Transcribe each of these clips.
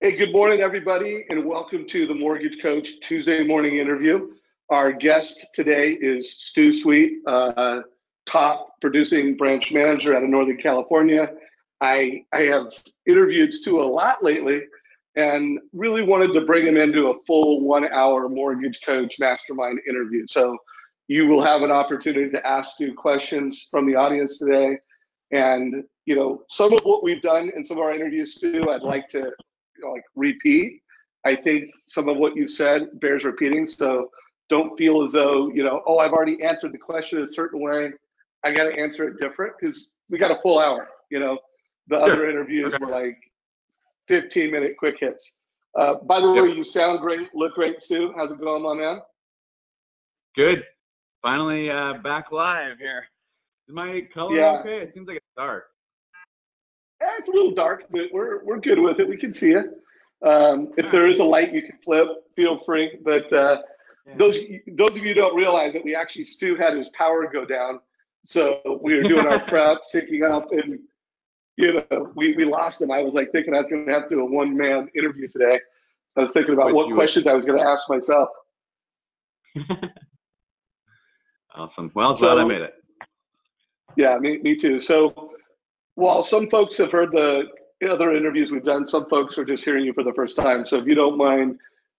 Hey, good morning, everybody, and welcome to the Mortgage Coach Tuesday morning interview. Our guest today is Stu Sweet, top producing branch manager out of Northern California. I have interviewed Stu a lot lately and really wanted to bring him into a full 1 hour Mortgage Coach Mastermind interview. So you will have an opportunity to ask Stu questions from the audience today. And, you know, some of what we've done in some of our interviews, Stu, I'd like to repeat. I think some of what you've said bears repeating. So don't feel as though, oh, I've already answered the question a certain way. I got to answer it different because we got a full hour. The other interviews were like 15-minute quick hits. By the way, you sound great, look great, Stu. How's it going, my man? Good. Finally back live here. Is my color okay? It seems like it's dark. It's a little dark, but we're good with it. We can see it. If there is a light you can flip, feel free. But those of you who don't realize that Stu had his power go down. So we were doing our prep, syncing up, and we lost him. I was thinking I was going to have to do a one-man interview today. I was thinking about what questions I was going to ask myself. Awesome. Well, glad I made it. Yeah, me too. So while some folks have heard the other interviews we've done, some folks are just hearing you for the first time. So if you don't mind,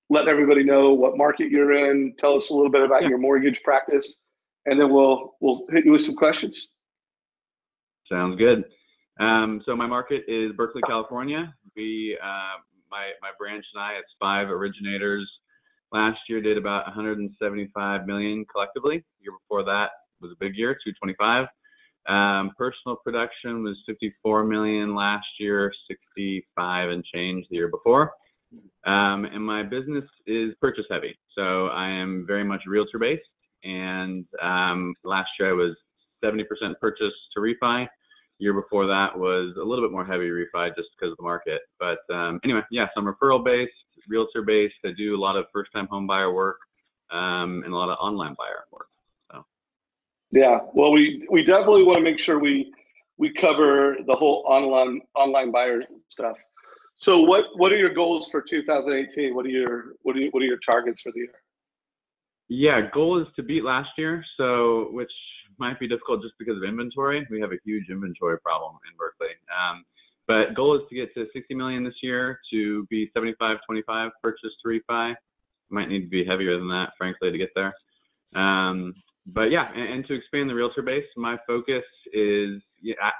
letting everybody know what market you're in, tell us a little bit about your mortgage practice, and then we'll hit you with some questions. Sounds good. So my market is Berkeley, California. We, my branch and I, it's 5 originators. Last year did about 175 million collectively. The year before that was a big year, 225. Personal production was 54 million last year, 65 and change the year before. And my business is purchase heavy. So I am very much realtor based. And last year I was 70% purchase to refi. The year before that was a little bit more heavy refi just because of the market. But anyway, yeah, so I'm referral based, realtor based. I do a lot of first time home buyer work and a lot of online buyer work. Yeah, well, we definitely want to make sure we cover the whole online buyer stuff. So what are your goals for 2018? What are your targets for the year? Yeah, goal is to beat last year. So which might be difficult just because of inventory. We have a huge inventory problem in Berkeley. But goal is to get to 60 million this year, to be 75-25 purchase to refi. Might need to be heavier than that, frankly, to get there. But yeah, and to expand the realtor base, my focus is,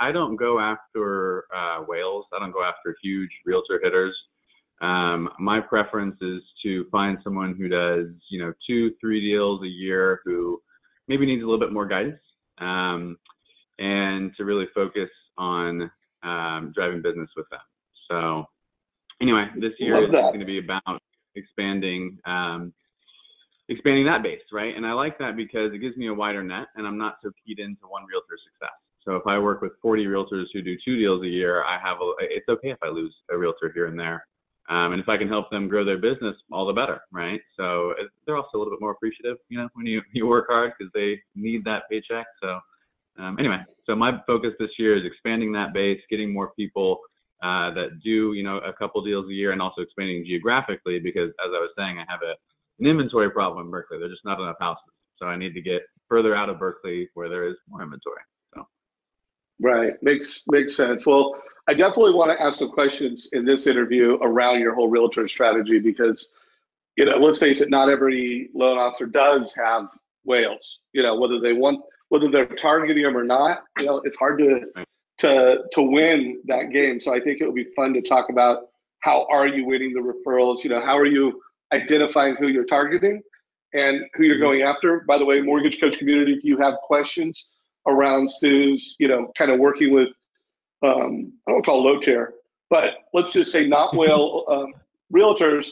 I don't go after whales. I don't go after huge realtor hitters. My preference is to find someone who does, 2-3 deals a year, who maybe needs a little bit more guidance, and to really focus on driving business with them. So anyway, this year is going to be about expanding that base, right? And I like that because it gives me a wider net, and I'm not so keyed into one realtor's success. So if I work with 40 realtors who do 2 deals a year, it's okay if I lose a realtor here and there. And if I can help them grow their business, all the better, right? So they're also a little bit more appreciative, when you work hard, because they need that paycheck. So anyway, so my focus this year is expanding that base, getting more people that do, a couple deals a year, and also expanding geographically, because as I was saying, I have an inventory problem in Berkeley. There's just not enough houses. So I need to get further out of Berkeley where there is more inventory. So. Right. Makes sense. Well, I definitely want to ask some questions in this interview around your whole realtor strategy, because, let's face it, not every loan officer does have whales, whether they're targeting them or not, it's hard to win that game. So I think it would be fun to talk about how are you winning the referrals? How are you identifying who you're targeting and who you're going after? By the way, Mortgage Coach community, if you have questions around Stu's, kind of working with, I don't want to call low tier, but let's just say not whale realtors.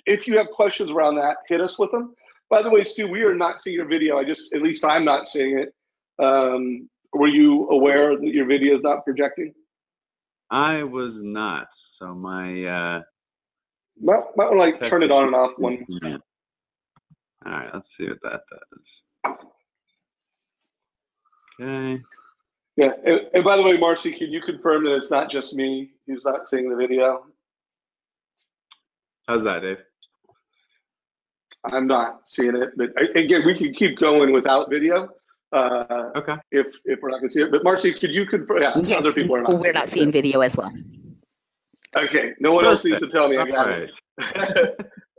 If you have questions around that, hit us with them. By the way, Stu, we are not seeing your video. at least I'm not seeing it. Were you aware that your video is not projecting? I was not. So my might want to turn it on and off one. All right, let's see what that does. Okay. Yeah, and by the way, Marcy, can you confirm that it's not just me who's not seeing the video? How's that, Dave? I'm not seeing it, but again, we can keep going without video. Okay. If we're not going to see it, but Marcy, could you confirm? Yeah, yes, other people are not. We're not seeing video as well. Okay, no one else needs to tell me. I got it.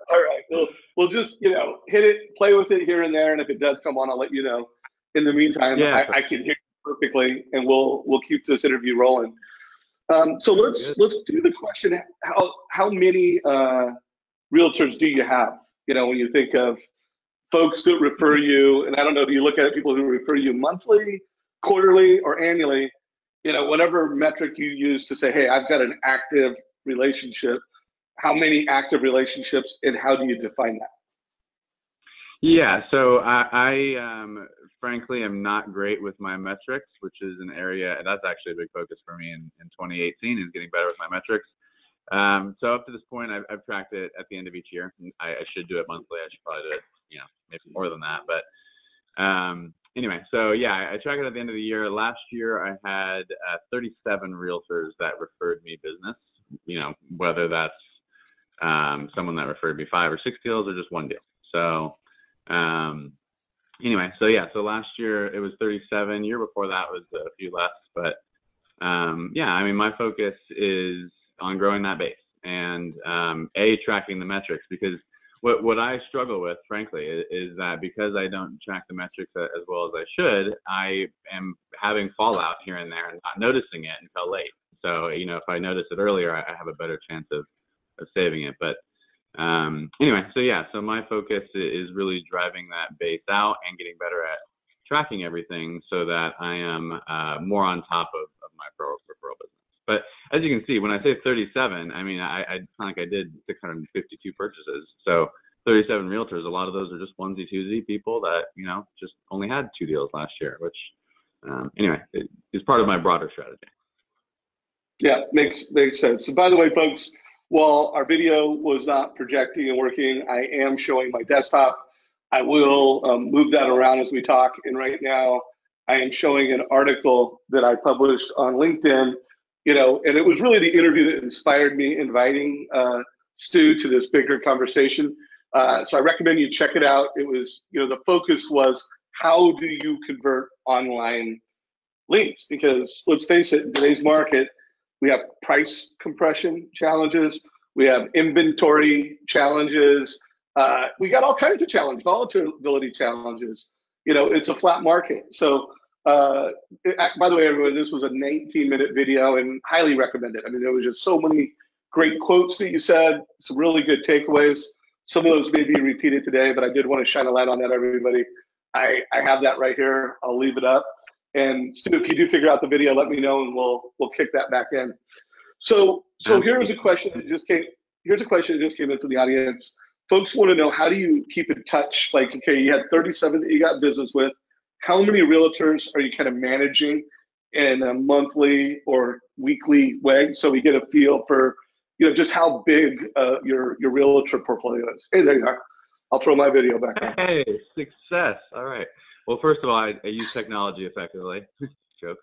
All right, we'll just hit it, play with it here and there, and if it does come on, I'll let you know. In the meantime, yeah, I can hear you perfectly, and we'll keep this interview rolling. So let's do the question: how many realtors do you have? When you think of folks that refer you, and I don't know, do you look at it, people who refer you monthly, quarterly, or annually? Whatever metric you use to say, hey, I've got an active relationship. How many active relationships, and how do you define that? Yeah, so I frankly am not great with my metrics, which is an area that's actually a big focus for me in 2018 is getting better with my metrics. So up to this point, I've tracked it at the end of each year. I should do it monthly. I should probably do it, maybe more than that. But anyway, so yeah, I track it at the end of the year. Last year, I had 37 realtors that referred me business. Whether that's someone that referred me 5 or 6 deals or just 1 deal. So anyway, so last year it was 37. Year before that was a few less, but my focus is on growing that base and tracking the metrics, because what I struggle with, frankly, is that because I don't track the metrics as well as I should, I am having fallout here and there and not noticing it until late. So if I notice it earlier, I have a better chance of saving it. But so my focus is really driving that base out and getting better at tracking everything so that I am more on top of my referral business. But as you can see, when I say 37, I mean, I sound like I did 652 purchases. So 37 realtors, a lot of those are just onesie twosie people that, just only had 2 deals last year, which it is part of my broader strategy. Yeah, makes sense. So by the way, folks, while our video was not projecting and working, I am showing my desktop. I will move that around as we talk. And right now, I am showing an article that I published on LinkedIn, and it was really the interview that inspired me inviting Stu to this bigger conversation. So I recommend you check it out. It was, the focus was, how do you convert online leads? Because let's face it, in today's market, we have price compression challenges. We have inventory challenges. We got all kinds of challenges, volatility challenges. It's a flat market. So, by the way, everyone, this was a 19-minute video and highly recommended. I mean, there was just so many great quotes that you said, some really good takeaways. Some of those may be repeated today, but I did want to shine a light on that, everybody. I have that right here. I'll leave it up. And Stu, if you do figure out the video, let me know, and we'll kick that back in. So here's a question that just came. Here's a question that just came in from the audience. Folks want to know, how do you keep in touch? Like, okay, you had 37 that you got business with. How many realtors are you kind of managing in a monthly or weekly way, so we get a feel for just how big your realtor portfolio is? Hey, there you are. I'll throw my video back on. Hey, success. All right. Well, first of all, I use technology effectively. Joke.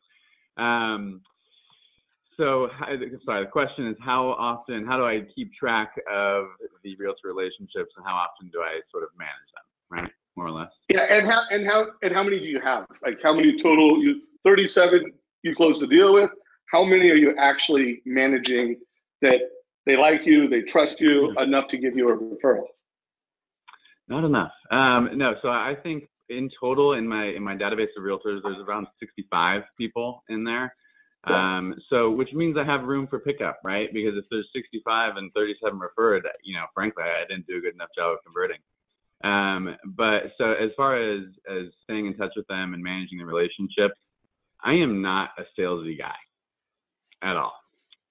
The question is, how do I keep track of the realtor relationships, and how often do I sort of manage them, right? More or less. Yeah, and how many do you have? Like, how many total? 37 you closed the deal with. How many are you actually managing that they like you, they trust you enough to give you a referral? Not enough. No. So I think in total in my database of realtors, there's around 65 people in there. So which means I have room for pickup, right? Because if there's 65 and 37 referred, frankly, I didn't do a good enough job of converting. But so as far as staying in touch with them and managing the relationship, I am not a salesy guy at all.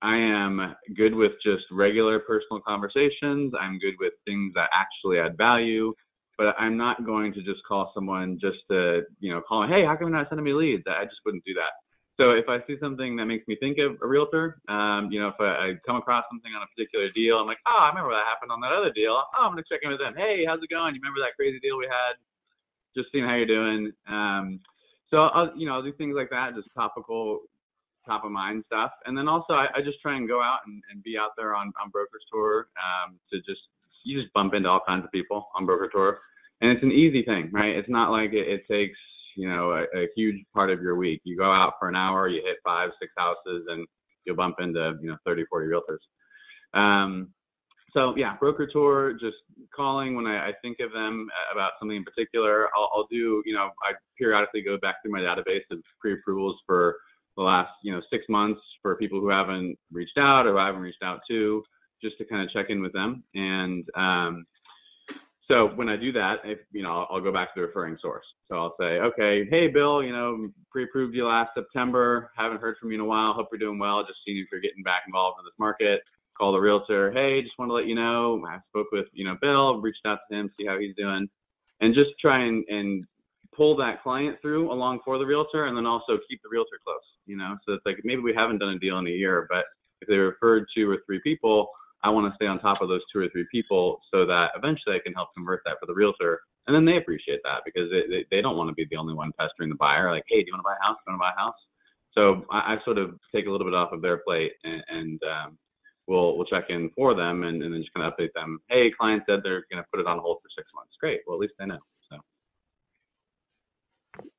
I am good with just regular personal conversations. I'm good with things that actually add value, but I'm not going to just call someone just to, call them, hey, how come you're not sending me leads? I just wouldn't do that. So if I see something that makes me think of a realtor, if I come across something on a particular deal, I'm like, I remember that happened on that other deal. I'm going to check in with them. Hey, how's it going? You remember that crazy deal we had? Just seeing how you're doing. So I'll do things like that, just topical top of mind stuff. And then also I just try and go out and be out there on broker's tour, you just bump into all kinds of people on broker tour. And it's an easy thing, right? It's not like it takes, a huge part of your week. You go out for an hour, you hit 5, 6 houses, and you'll bump into, 30, 40 realtors. So yeah, broker tour, just calling when I think of them about something in particular. I'll do, I periodically go back through my database of pre-approvals for the last, 6 months for people who haven't reached out or who I haven't reached out to, just to kind of check in with them. And so when I do that, I'll go back to the referring source. So I'll say, okay, hey, Bill, pre-approved you last September. Haven't heard from you in a while. Hope you're doing well. Just seeing if you're getting back involved in this market. Call the realtor. Hey, just want to let you know, I spoke with, Bill, reached out to him, see how he's doing. And just try and pull that client through along for the realtor, and then also keep the realtor close, So it's like, maybe we haven't done a deal in a year, but if they referred 2 or 3 people, I want to stay on top of those 2 or 3 people so that eventually I can help convert that for the realtor. And then they appreciate that because they don't want to be the only one pestering the buyer. Like, hey, do you want to buy a house? Do you want to buy a house? So I sort of take a little bit off of their plate and we'll check in for them and then just kind of update them. Hey, client said they're going to put it on hold for 6 months. Great. Well, at least they know. So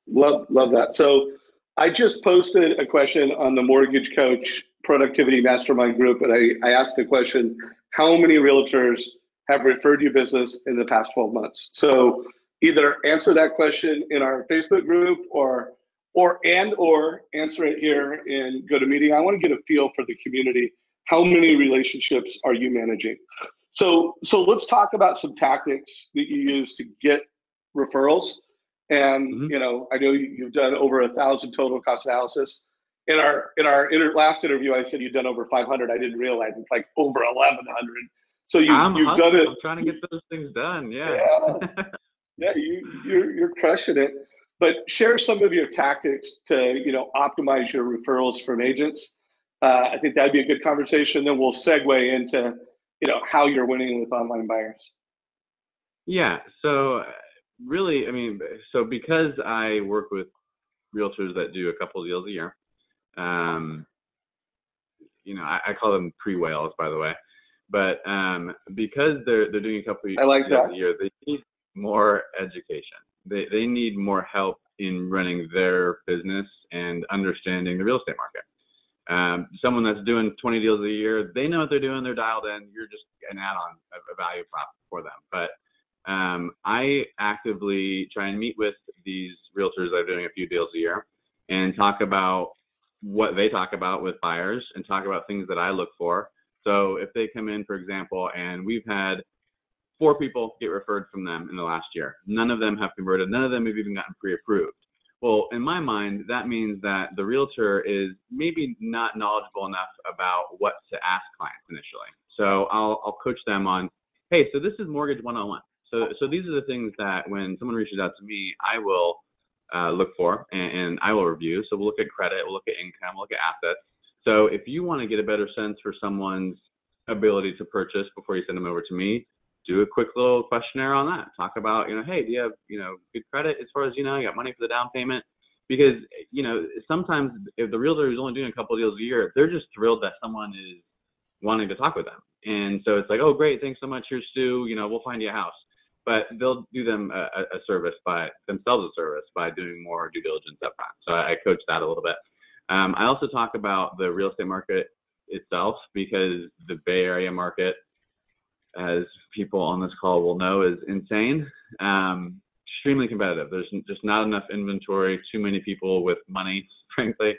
love that. So I just posted a question on the Mortgage Coach Productivity Mastermind group, and I asked the question, how many realtors have referred you business in the past 12 months? So either answer that question in our Facebook group or answer it here in GoToMeeting. I want to get a feel for the community. How many relationships are you managing? So let's talk about some tactics that you use to get referrals. And I know you've done over 1,000 total cost analysis. In our last interview, I said you've done over 500. I didn't realize it's like over 1,100. So you've done it. I'm trying to get those things done. Yeah. You're crushing it. But share some of your tactics to optimize your referrals from agents. I think that'd be a good conversation. Then we'll segue into how you're winning with online buyers. Yeah. So really, so because I work with realtors that do a couple of deals a year, I call them pre-whales, by the way, but because they're doing a couple of deals a year, they need more education. They need more help in running their business and understanding the real estate market. Someone that's doing 20 deals a year, they know what they're doing, they're dialed in, you're just an add-on, a value prop for them. But I actively try and meet with these realtors that are doing a few deals a year and talk about what they talk about with buyers and talk about things that I look for. So if they come in, for example, and we've had 4 people get referred from them in the last year, none of them have converted, none of them have even gotten pre-approved. Well, in my mind, that means that the realtor is maybe not knowledgeable enough about what to ask clients initially. So I'll coach them on, hey, so this is Mortgage 101. So these are the things that when someone reaches out to me, I will look for and I will review. So we'll look at credit, we'll look at income, we'll look at assets. So if you want to get a better sense for someone's ability to purchase before you send them over to me, do a quick little questionnaire on that. Talk about, hey, do you have, good credit as far as, you got money for the down payment? Because, sometimes if the realtor is only doing a couple of deals a year, they're just thrilled that someone is wanting to talk with them. And so it's like, oh, great, thanks so much, here's Stu, we'll find you a house. But they'll do them a service by doing more due diligence up front. So I coach that a little bit. I also talk about the real estate market itself because the Bay Area market, as people on this call will know, is insane. Extremely competitive. There's just not enough inventory, too many people with money, frankly.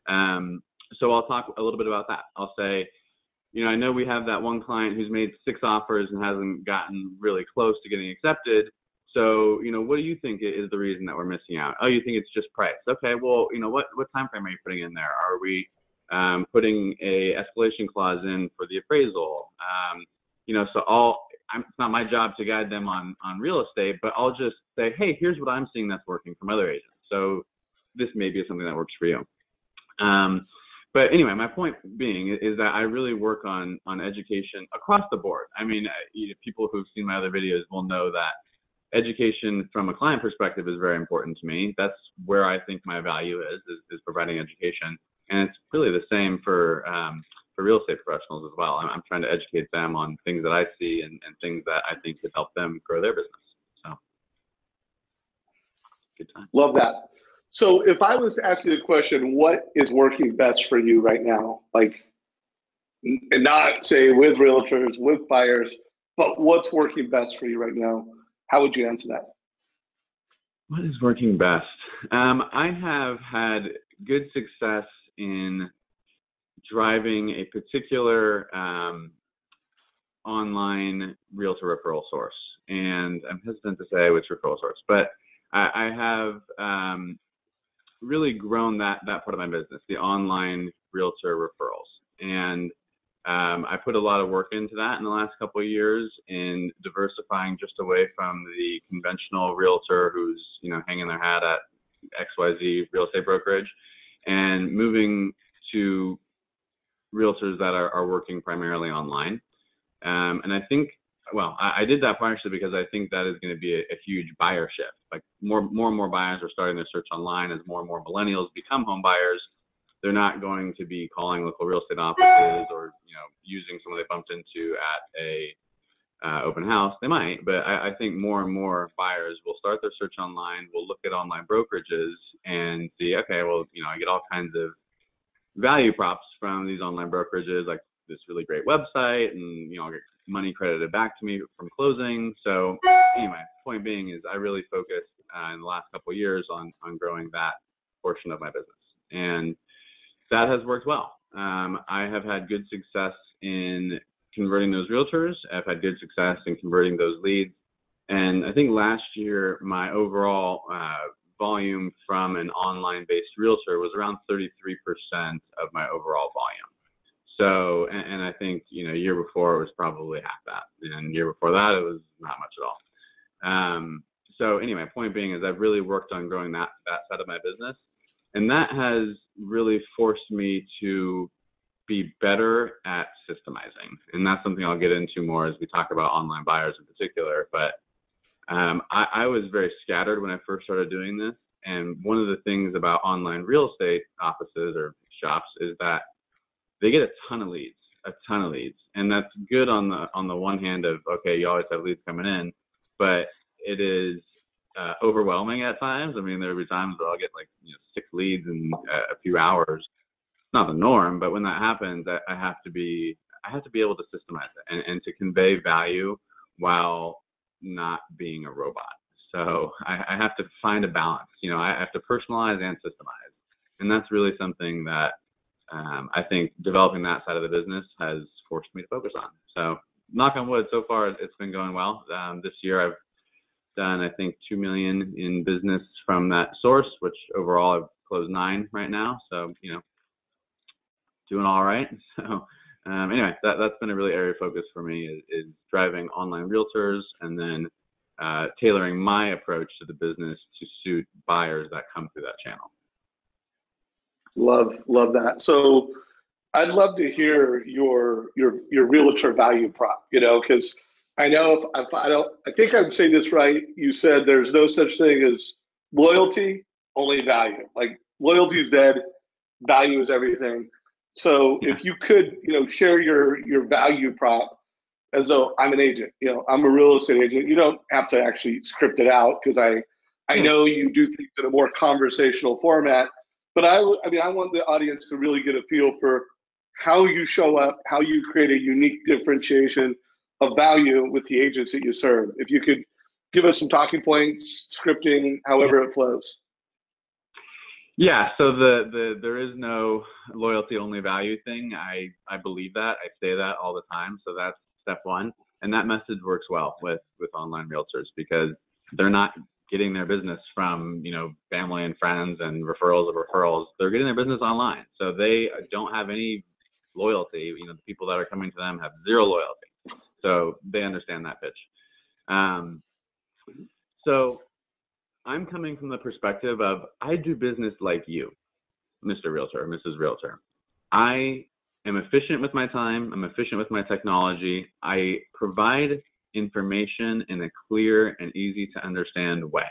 So I'll talk a little bit about that. I'll say, I know we have that one client who's made 6 offers and hasn't gotten really close to getting accepted. So, what do you think is the reason that we're missing out? Oh, you think it's just price. Okay, well, what time frame are you putting in there? Are we putting a escalation clause in for the appraisal? So it's not my job to guide them on real estate, but I'll just say, hey, here's what I'm seeing that's working from other agents. So this may be something that works for you. But anyway, my point being is that I really work on education across the board. People who've seen my other videos will know that education from a client perspective is very important to me. That's where I think my value is providing education. And it's really the same for real estate professionals as well. I'm trying to educate them on things that I see and things that I think could help them grow their business. So, good time. Love that. So if I was to ask you the question, what is working best for you right now? Like, and not say with realtors, with buyers, but what's working best for you right now? How would you answer that? What is working best? I have had good success in driving a particular online realtor referral source. And I'm hesitant to say which referral source, but I have really grown that part of my business, the online realtor referrals. And I put a lot of work into that in the last couple of years in diversifying just away from the conventional realtor who's, hanging their hat at XYZ real estate brokerage and moving to realtors that are working primarily online. And I think, I did that partially because I think that is going to be a huge buyer shift. Like more and more buyers are starting their search online as more and more millennials become home buyers. They're not going to be calling local real estate offices or, using someone they bumped into at a open house. They might, but I think more and more buyers will start their search online, will look at online brokerages and see, okay, well, I get all kinds of value props from these online brokerages, like this really great website, and I'll get money credited back to me from closing. So anyway, point being is I really focused in the last couple of years on growing that portion of my business, and that has worked well. I have had good success in converting those realtors. I've had good success in converting those leads, and I think last year my overall volume from an online-based realtor was around 33% of my overall volume. So, and I think, year before it was probably half that, and year before that it was not much at all. So anyway, point being is I've really worked on growing that side of my business, and that has really forced me to be better at systemizing, and that's something I'll get into more as we talk about online buyers in particular. But I was very scattered when I first started doing this, and one of the things about online real estate offices or shops is that they get a ton of leads, and that's good on the one hand of, okay, you always have leads coming in, but it is overwhelming at times. I mean, there'll be times where I'll get 6 leads in a few hours. It's not the norm, but when that happens, I have to be able to systemize it and to convey value while not being a robot. So I have to find a balance. I have to personalize and systemize, and that's really something that I think developing that side of the business has forced me to focus on. So knock on wood, so far it's been going well. This year I've done, I think, $2 million in business from that source, which overall I've closed 9 right now. So, doing all right. So anyway, that's been a really area of focus for me is driving online realtors and then tailoring my approach to the business to suit buyers that come through that channel. Love that. So I'd love to hear your realtor value prop, because I know I think I'm saying this right. You said there's no such thing as loyalty, only value. Like loyalty is dead, value is everything. So if you could, share your value prop as though I'm an agent, I'm a real estate agent. You don't have to actually script it out because I know you do things in a more conversational format. But I want the audience to really get a feel for how you show up, how you create a unique differentiation of value with the agents that you serve. If you could give us some talking points, scripting, however it flows. Yeah, so there is no loyalty only value thing. I believe that. I say that all the time. So that's step one. And that message works well with online realtors because they're not getting their business from, family and friends and referrals of referrals. They're getting their business online. So they don't have any loyalty. The people that are coming to them have zero loyalty. So they understand that pitch. So I'm coming from the perspective of I do business like you, Mr. Realtor, Mrs. Realtor. I am efficient with my time. I'm efficient with my technology. I provide information in a clear and easy to understand way.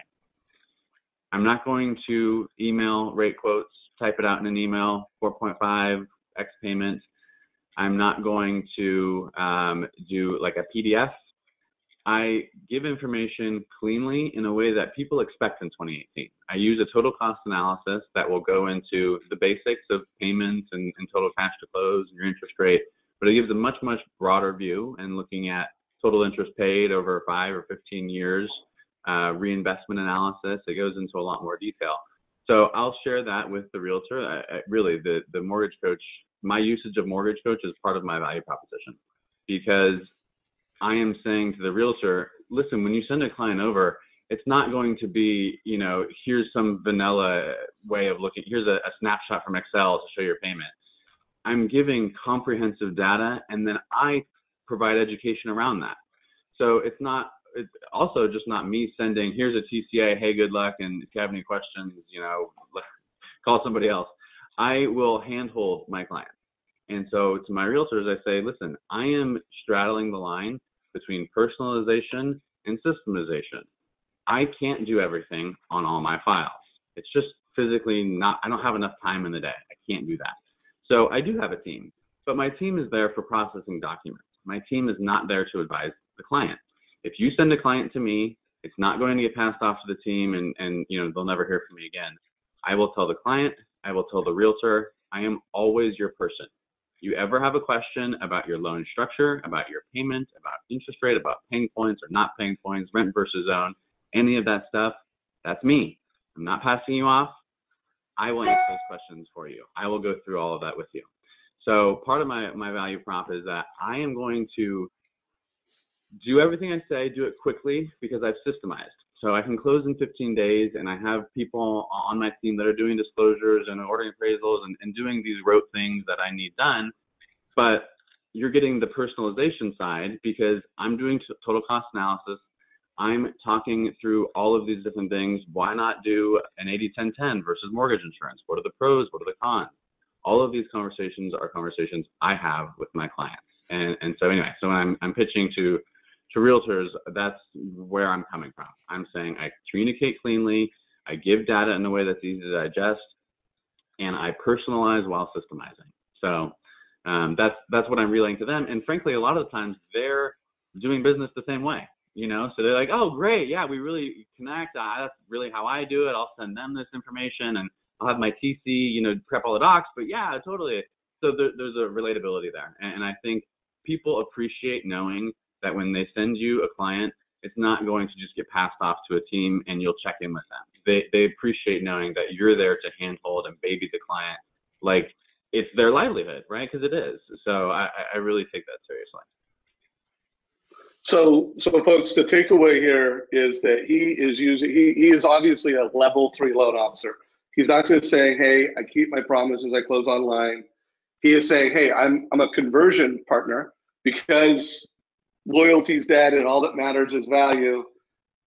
I'm not going to email rate quotes type it out in an email, 4.5 X payment. I'm not going to do like a PDF. I give information cleanly in a way that people expect in 2018. I use a total cost analysis that will go into the basics of payments and total cash to close and your interest rate, but it gives a much, much broader view and looking at total interest paid over 5 or 15 years, reinvestment analysis. It goes into a lot more detail. So I'll share that with the realtor. Really, the mortgage coach, my usage of mortgage coach is part of my value proposition, because I am saying to the realtor, listen, when you send a client over, it's not going to be, you know, here's some vanilla way of looking, here's a snapshot from Excel to show your payment. I'm giving comprehensive data, and then I provide education around that. So it's also just not me sending, here's a TCA, hey, good luck, and if you have any questions, you know, call somebody else. I will handhold my clients. And so to my realtors, I say, listen, I am straddling the line between personalization and systemization. I can't do everything on all my files. It's just physically not, I don't have enough time in the day. I can't do that. So I do have a team, but my team is there for processing documents. My team is not there to advise the client. If you send a client to me, it's not going to get passed off to the team and you know, they'll never hear from me again. I will tell the client, I will tell the realtor, I am always your person. You ever have a question about your loan structure, about your payment, about interest rate, about paying points or not paying points, rent versus own, any of that stuff, that's me. I'm not passing you off. I will answer those questions for you. I will go through all of that with you. So part of my value prop is that I am going to do everything I say, do it quickly, because I've systemized. So I can close in 15 days, and I have people on my team that are doing disclosures and ordering appraisals and doing these rote things that I need done. But you're getting the personalization side because I'm doing total cost analysis. I'm talking through all of these different things. Why not do an 80-10-10 versus mortgage insurance? What are the pros? What are the cons? All of these conversations are conversations I have with my clients. And so anyway, so when I'm pitching to realtors, that's where I'm coming from. I'm saying I communicate cleanly, I give data in a way that's easy to digest, and I personalize while systemizing. So that's what I'm relaying to them. And frankly, a lot of the times they're doing business the same way, you know? So they're like, oh, great, yeah, we really connect. That's really how I do it. I'll send them this information, and I'll have my TC, you know, prep all the docs. But yeah, totally. So there's a relatability there. And I think people appreciate knowing that when they send you a client, it's not going to just get passed off to a team and you'll check in with them. They appreciate knowing that you're there to handhold and baby the client like it's their livelihood, right? Because it is. So I really take that seriously. So folks, the takeaway here is that he is obviously a level 3 loan officer. He's not just saying, hey, I keep my promises, I close online. He is saying, hey, I'm a conversion partner because loyalty's dead and all that matters is value.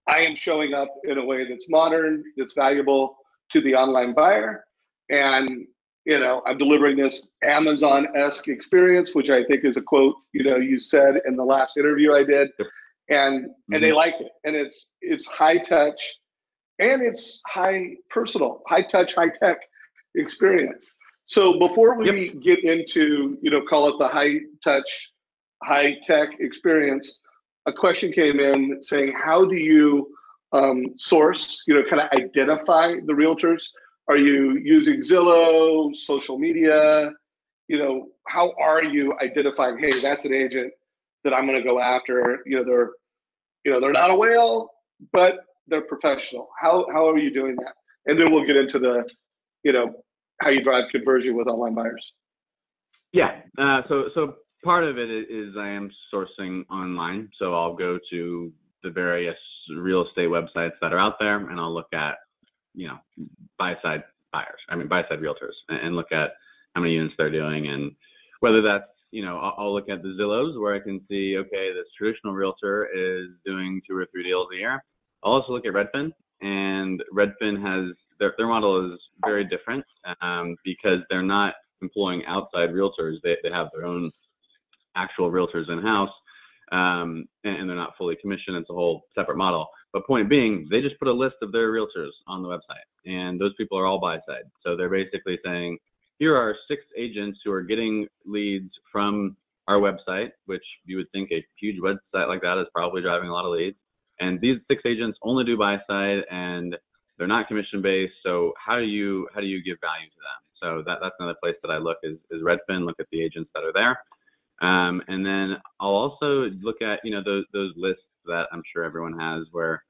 I am showing up in a way that's modern, that's valuable to the online buyer. And, you know, I'm delivering this Amazon-esque experience, which I think is a quote, you know, you said in the last interview I did. And they like it. And it's high touch and it's high personal, high touch, high tech experience. So before we get into, you know, call it the high touch, high tech experience, a question came in saying, how do you source, you know, kind of identify the realtors? Are you using Zillow, social media? You know, how are you identifying, hey, that's an agent that I'm going to go after? You know, they're not a whale, but they're professional. How are you doing that? And then we'll get into the, you know, how you drive conversion with online buyers. Yeah. So part of it is I am sourcing online. So I'll go to the various real estate websites that are out there, and I'll look at, you know, buy-side realtors, and look at how many units they're doing, and whether that's, you know, I'll look at the Zillows where I can see, okay, this traditional realtor is doing 2 or 3 deals a year. I'll also look at Redfin, and Redfin has, their model is very different because they're not employing outside realtors. They have their own actual realtors in-house, and they're not fully commissioned. It's a whole separate model. But point being, they just put a list of their realtors on the website. and those people are all buy side. So they're basically saying, here are 6 agents who are getting leads from our website, which you would think a huge website like that is probably driving a lot of leads. And these 6 agents only do buy side, and they're not commission based. So how do you give value to them? So that's another place that I look is Redfin. Look at the agents that are there, and then I'll also look at those lists that I'm sure everyone has, where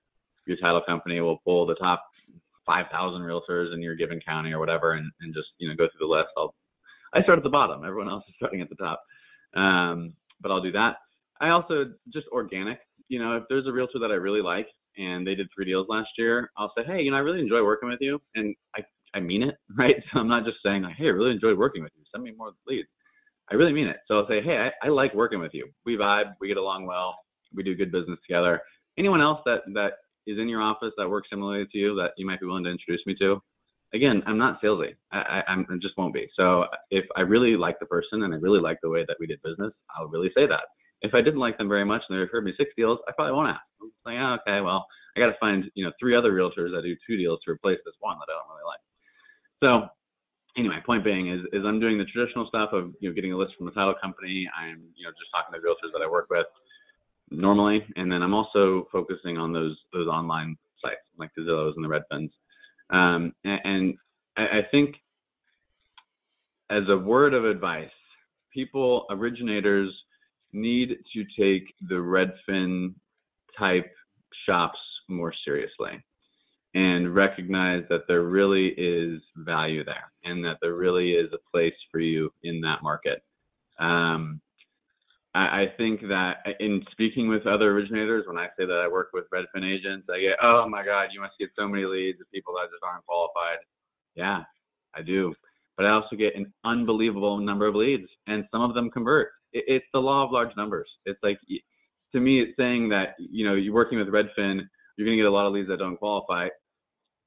your title company will pull the top 5,000 realtors in your given county or whatever, and just go through the list. I start at the bottom. Everyone else is starting at the top, but I'll do that. I also just organic. If there's a realtor that I really like and they did 3 deals last year, I'll say, hey, I really enjoy working with you, and I mean it, right? So I'm not just saying like, hey, I really enjoyed working with you, send me more leads. I really mean it. So I'll say, hey, I like working with you. We vibe, we get along well, we do good business together. Anyone else that is in your office that works similarly to you that you might be willing to introduce me to? Again, I'm not salesy. I just won't be. So if I really like the person and I really like the way that we did business, I'll really say that. If I didn't like them very much and they referred me 6 deals, I probably won't ask. I'm like, oh, okay, well, I got to find 3 other realtors that do 2 deals to replace this one that I don't really like. So anyway, point being is I'm doing the traditional stuff of getting a list from the title company. I'm just talking to realtors that I work with normally, and then I'm also focusing on those online sites like the Zillows and the Redfins. And I think as a word of advice, originators need to take the Redfin type shops more seriously and recognize that there really is value there and that there really is a place for you in that market. I think that in speaking with other originators, when I say that I work with Redfin agents, I get, oh my God, you must get so many leads of people that just aren't qualified. Yeah, I do. But I also get an unbelievable number of leads, and some of them convert. It's the law of large numbers. It's like, to me, it's saying that, you're working with Redfin, you're going to get a lot of leads that don't qualify.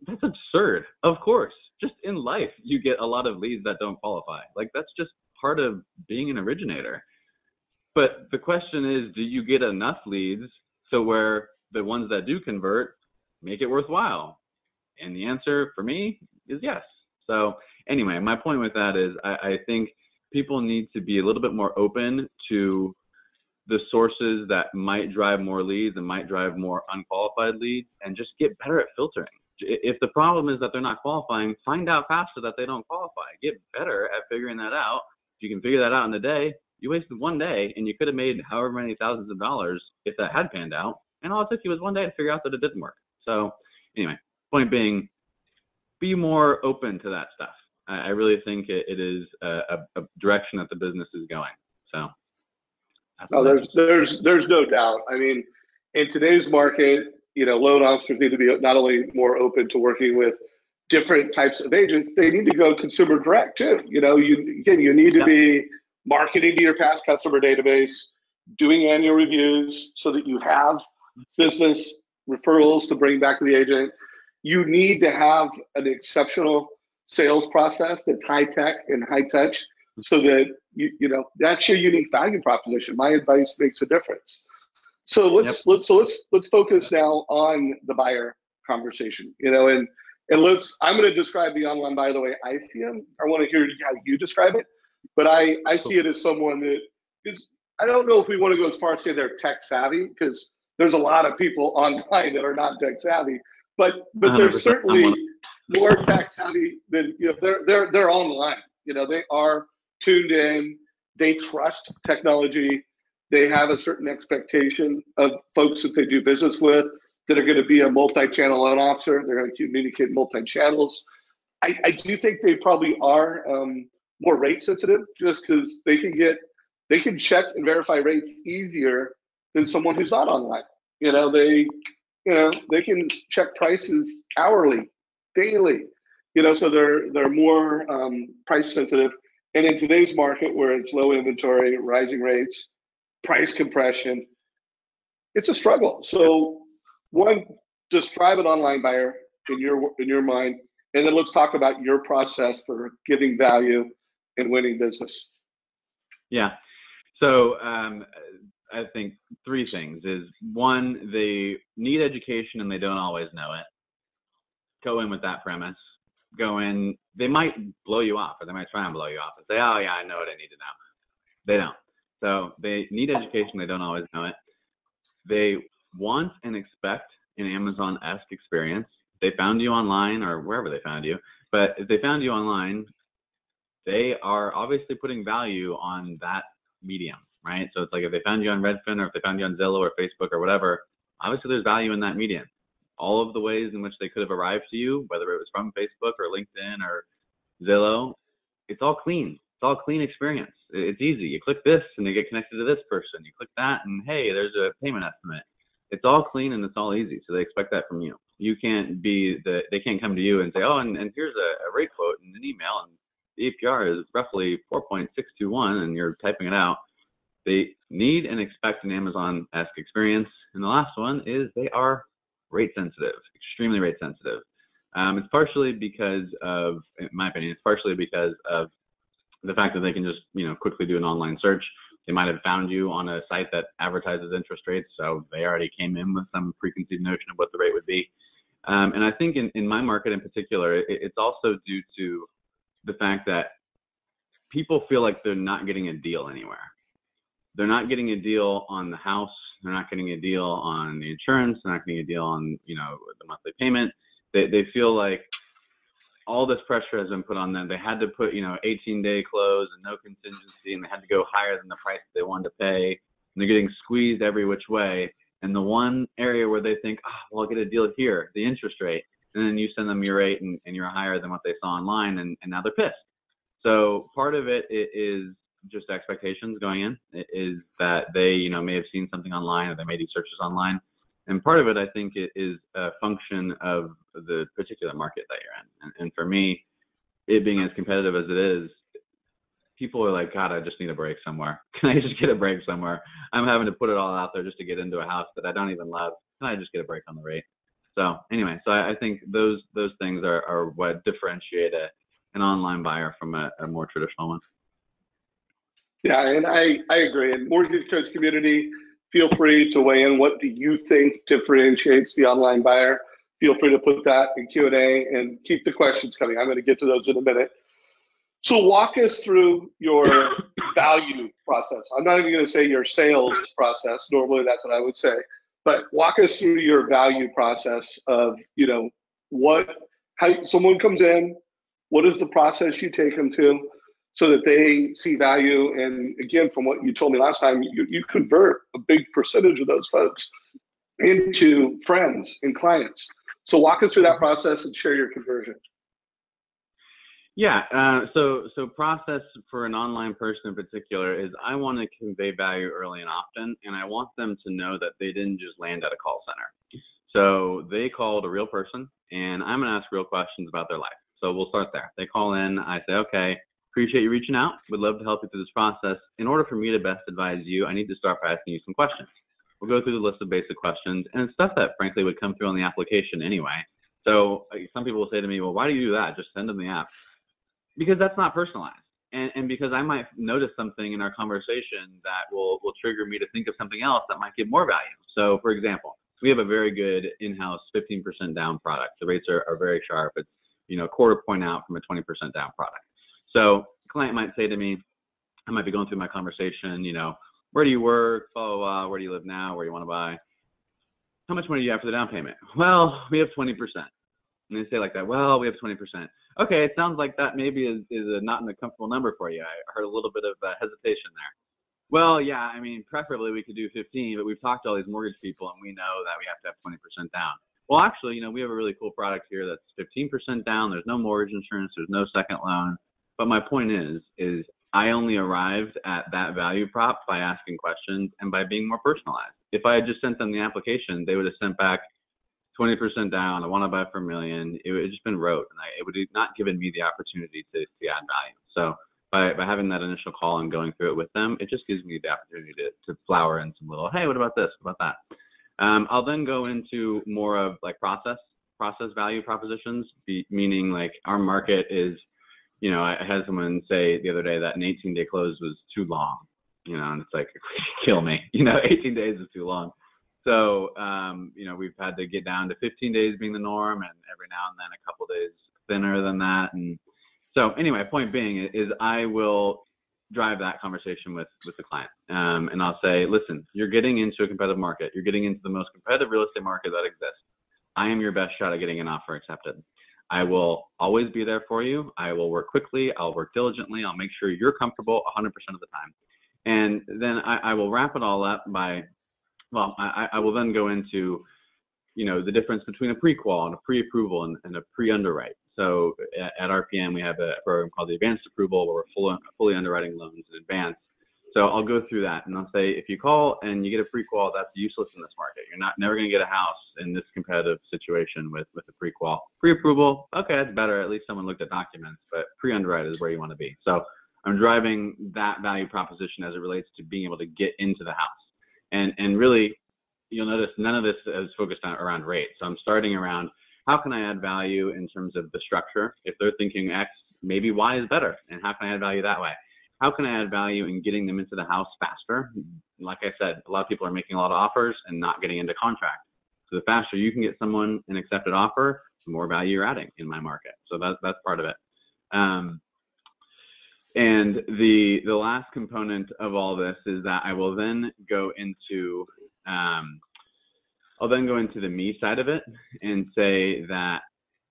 That's absurd. Of course, just in life, you get a lot of leads that don't qualify. Like, that's just part of being an originator. But the question is, do you get enough leads so where the ones that do convert make it worthwhile? And the answer for me is yes. So anyway, my point with that is I think people need to be a little bit more open to the sources that might drive more leads and might drive more unqualified leads, and just get better at filtering. If the problem is that they're not qualifying, find out faster that they don't qualify. Get better at figuring that out. If you can figure that out in a day, you wasted 1 day and you could have made however many thousands of dollars if that had panned out. And all it took you was 1 day to figure out that it didn't work. So anyway, point being, be more open to that stuff. I really think it is a direction that the business is going. So. No, there's no doubt. I mean, in today's market, loan officers need to be not only more open to working with different types of agents, they need to go consumer direct too. You need to be marketing to your past customer database, doing annual reviews so that you have business referrals to bring back to the agent. You need to have an exceptional sales process that's high tech and high touch, so that that's your unique value proposition. My advice makes a difference. So let's focus now on the buyer conversation. And I'm going to describe the online buyer the way I see them. I want to hear how you describe it, but I see it as someone that is. I don't know if we want to go as far as say they're tech savvy, because there's a lot of people online that are not tech savvy, but they're certainly more tech savvy than they're online. They are tuned in, they trust technology, they have a certain expectation of folks that they do business with that are going to be a multi-channel loan officer. They're going to communicate multi-channels. I do think they probably are more rate sensitive, just because they can check and verify rates easier than someone who's not online. They can check prices hourly, daily. So they're more price sensitive. And in today's market, where it's low inventory, rising rates, price compression, it's a struggle. So, one, describe an online buyer in your mind, and then let's talk about your process for giving value and winning business. Yeah. So I think 3 things is, 1, they need education and they don't always know it. go in with that premise. Go in, they might blow you off, or they might try and blow you off and say, oh yeah, I know what I need to know. They don't. So they need education. They don't always know it. They want and expect an Amazon-esque experience. They found you online or wherever they found you, but if they found you online, they are obviously putting value on that medium, right? So it's like if they found you on Redfin, or if they found you on Zillow or Facebook or whatever, obviously there's value in that medium. All of the ways in which they could have arrived to you, whether it was from Facebook or LinkedIn or Zillow, it's all clean. It's all clean experience. It's easy. You click this and you get connected to this person. You click that and hey, there's a payment estimate. It's all clean and it's all easy. So they expect that from you. You can't be they can't come to you and say, oh, and here's a rate quote in an email, and the APR is roughly 4.621, and you're typing it out. They need and expect an Amazon-esque experience. And the last one is they are rate sensitive, extremely rate sensitive. It's partially because of, in my opinion, it's partially because of the fact that they can just, quickly do an online search. They might have found you on a site that advertises interest rates, so they already came in with some preconceived notion of what the rate would be. And I think in my market in particular, it's also due to the fact that people feel like they're not getting a deal anywhere. They're not getting a deal on the house. They're not getting a deal on the insurance. They're not getting a deal on, the monthly payment. They feel like all this pressure has been put on them. They had to put, 18-day close and no contingency, and they had to go higher than the price they wanted to pay. And they're getting squeezed every which way. And the one area where they think, well, I'll get a deal here, the interest rate. And then you send them your rate and you're higher than what they saw online, and now they're pissed. So part of it is just expectations going in. It is that they, may have seen something online, or they may do searches online. And part of it, I think, it is a function of the particular market that you're in. And for me, it being as competitive as it is, people are like, God, I just need a break somewhere. Can I just get a break somewhere? I'm having to put it all out there just to get into a house that I don't even love. Can I just get a break on the rate? So anyway, I think those things are what differentiate an online buyer from a more traditional one. Yeah, and I agree. And mortgage coach community, feel free to weigh in. What do you think differentiates the online buyer? Feel free to put that in Q&A and keep the questions coming. I'm going to get to those in a minute. So walk us through your value process. I'm not even going to say your sales process. Normally that's what I would say. But walk us through your value process of, how someone comes in, what is the process you take them to so that they see value. And again, from what you told me last time, you convert a big percentage of those folks into friends and clients. So walk us through that process and share your conversion. Yeah, so process for an online person in particular is I want to convey value early and often, and I want them to know that they didn't just land at a call center. So they called a real person, and I'm going to ask real questions about their life. So we'll start there. They call in, I say, okay, appreciate you reaching out. Would love to help you through this process. In order for me to best advise you, I need to start by asking you some questions. We'll go through the list of basic questions, and it's stuff that frankly would come through on the application anyway. So some people will say to me, well, why do you do that? Just send them the app. Because that's not personalized. And because I might notice something in our conversation that will trigger me to think of something else that might give more value. So for example, we have a very good in-house 15% down product. The rates are very sharp. It's, a quarter point out from a 20% down product. So a client might say to me, I might be going through my conversation, where do you work, blah, blah, blah, where do you live now, where do you want to buy? How much money do you have for the down payment? Well, we have 20%. And they say like that, well, we have 20%. Okay, it sounds like that maybe is not in a comfortable number for you. I heard a little bit of hesitation there. Well, yeah, preferably we could do 15, but we've talked to all these mortgage people and we know that we have to have 20% down. Well, actually, we have a really cool product here that's 15% down. There's no mortgage insurance. There's no second loan. But my point is I only arrived at that value prop by asking questions and by being more personalized. If I had just sent them the application, they would have sent back 20% down, I want to buy for $1 million. It would have just been rote, and it would have not given me the opportunity to add value. So by having that initial call and going through it with them, it just gives me the opportunity to flower in some little, hey, what about this? What about that? I'll then go into more of like process value propositions, meaning like our market is, I had someone say the other day that an 18-day close was too long, and it's like, kill me, 18 days is too long. So, we've had to get down to 15 days being the norm, and every now and then a couple days thinner than that. And so anyway, point being is I will drive that conversation with the client. And I'll say, listen, you're getting into a competitive market. You're getting into the most competitive real estate market that exists. I am your best shot at getting an offer accepted. I will always be there for you. I will work quickly. I'll work diligently. I'll make sure you're comfortable 100% of the time. And then I will wrap it all up by, I will then go into, the difference between a pre-qual and a pre-approval and a pre-underwrite. So at RPM, we have a program called the advanced approval where we're fully underwriting loans in advance. So I'll go through that and I'll say, if you call and you get a pre-qual, that's useless in this market. You're never going to get a house in this competitive situation with a pre-qual. Pre-approval, okay, that's better. At least someone looked at documents, but pre-underwrite is where you want to be. So I'm driving that value proposition as it relates to being able to get into the house. And really, you'll notice none of this is focused around rate. So I'm starting around how can I add value in terms of the structure? If they're thinking X, maybe Y is better. And how can I add value that way? How can I add value in getting them into the house faster? Like I said, a lot of people are making a lot of offers and not getting into contract. So the faster you can get someone an accepted offer, the more value you're adding in my market. So that's part of it. And the last component of all this is that I will then go into the me side of it and say that,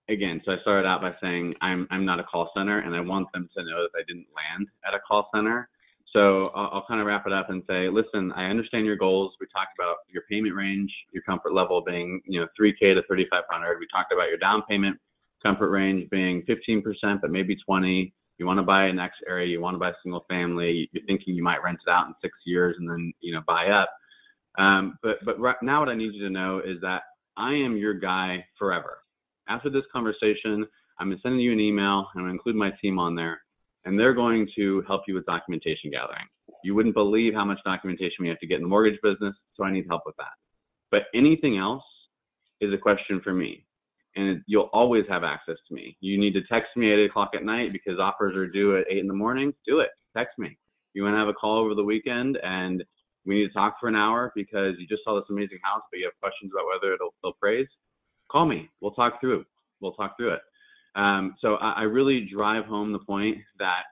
again, so I started out by saying I'm not a call center, and I want them to know that I didn't land at a call center. So I'll kind of wrap it up and say, listen, I understand your goals. We talked about your payment range, your comfort level being, $3K to $3,500. We talked about your down payment comfort range being 15%, but maybe 20. You want to buy an X area, you want to buy single family, you're thinking you might rent it out in 6 years and then, buy up. But right now what I need you to know is that I am your guy forever. After this conversation, I'm going to send you an email. I'm going to include my team on there, and they're going to help you with documentation gathering. You wouldn't believe how much documentation we have to get in the mortgage business, so I need help with that. But anything else is a question for me, and you'll always have access to me. You need to text me at 8 o'clock at night because offers are due at 8 in the morning. Do it. Text me. You want to have a call over the weekend, and we need to talk for an hour because you just saw this amazing house, but you have questions about whether it'll appraise. Call me. We'll talk through it. So I really drive home the point that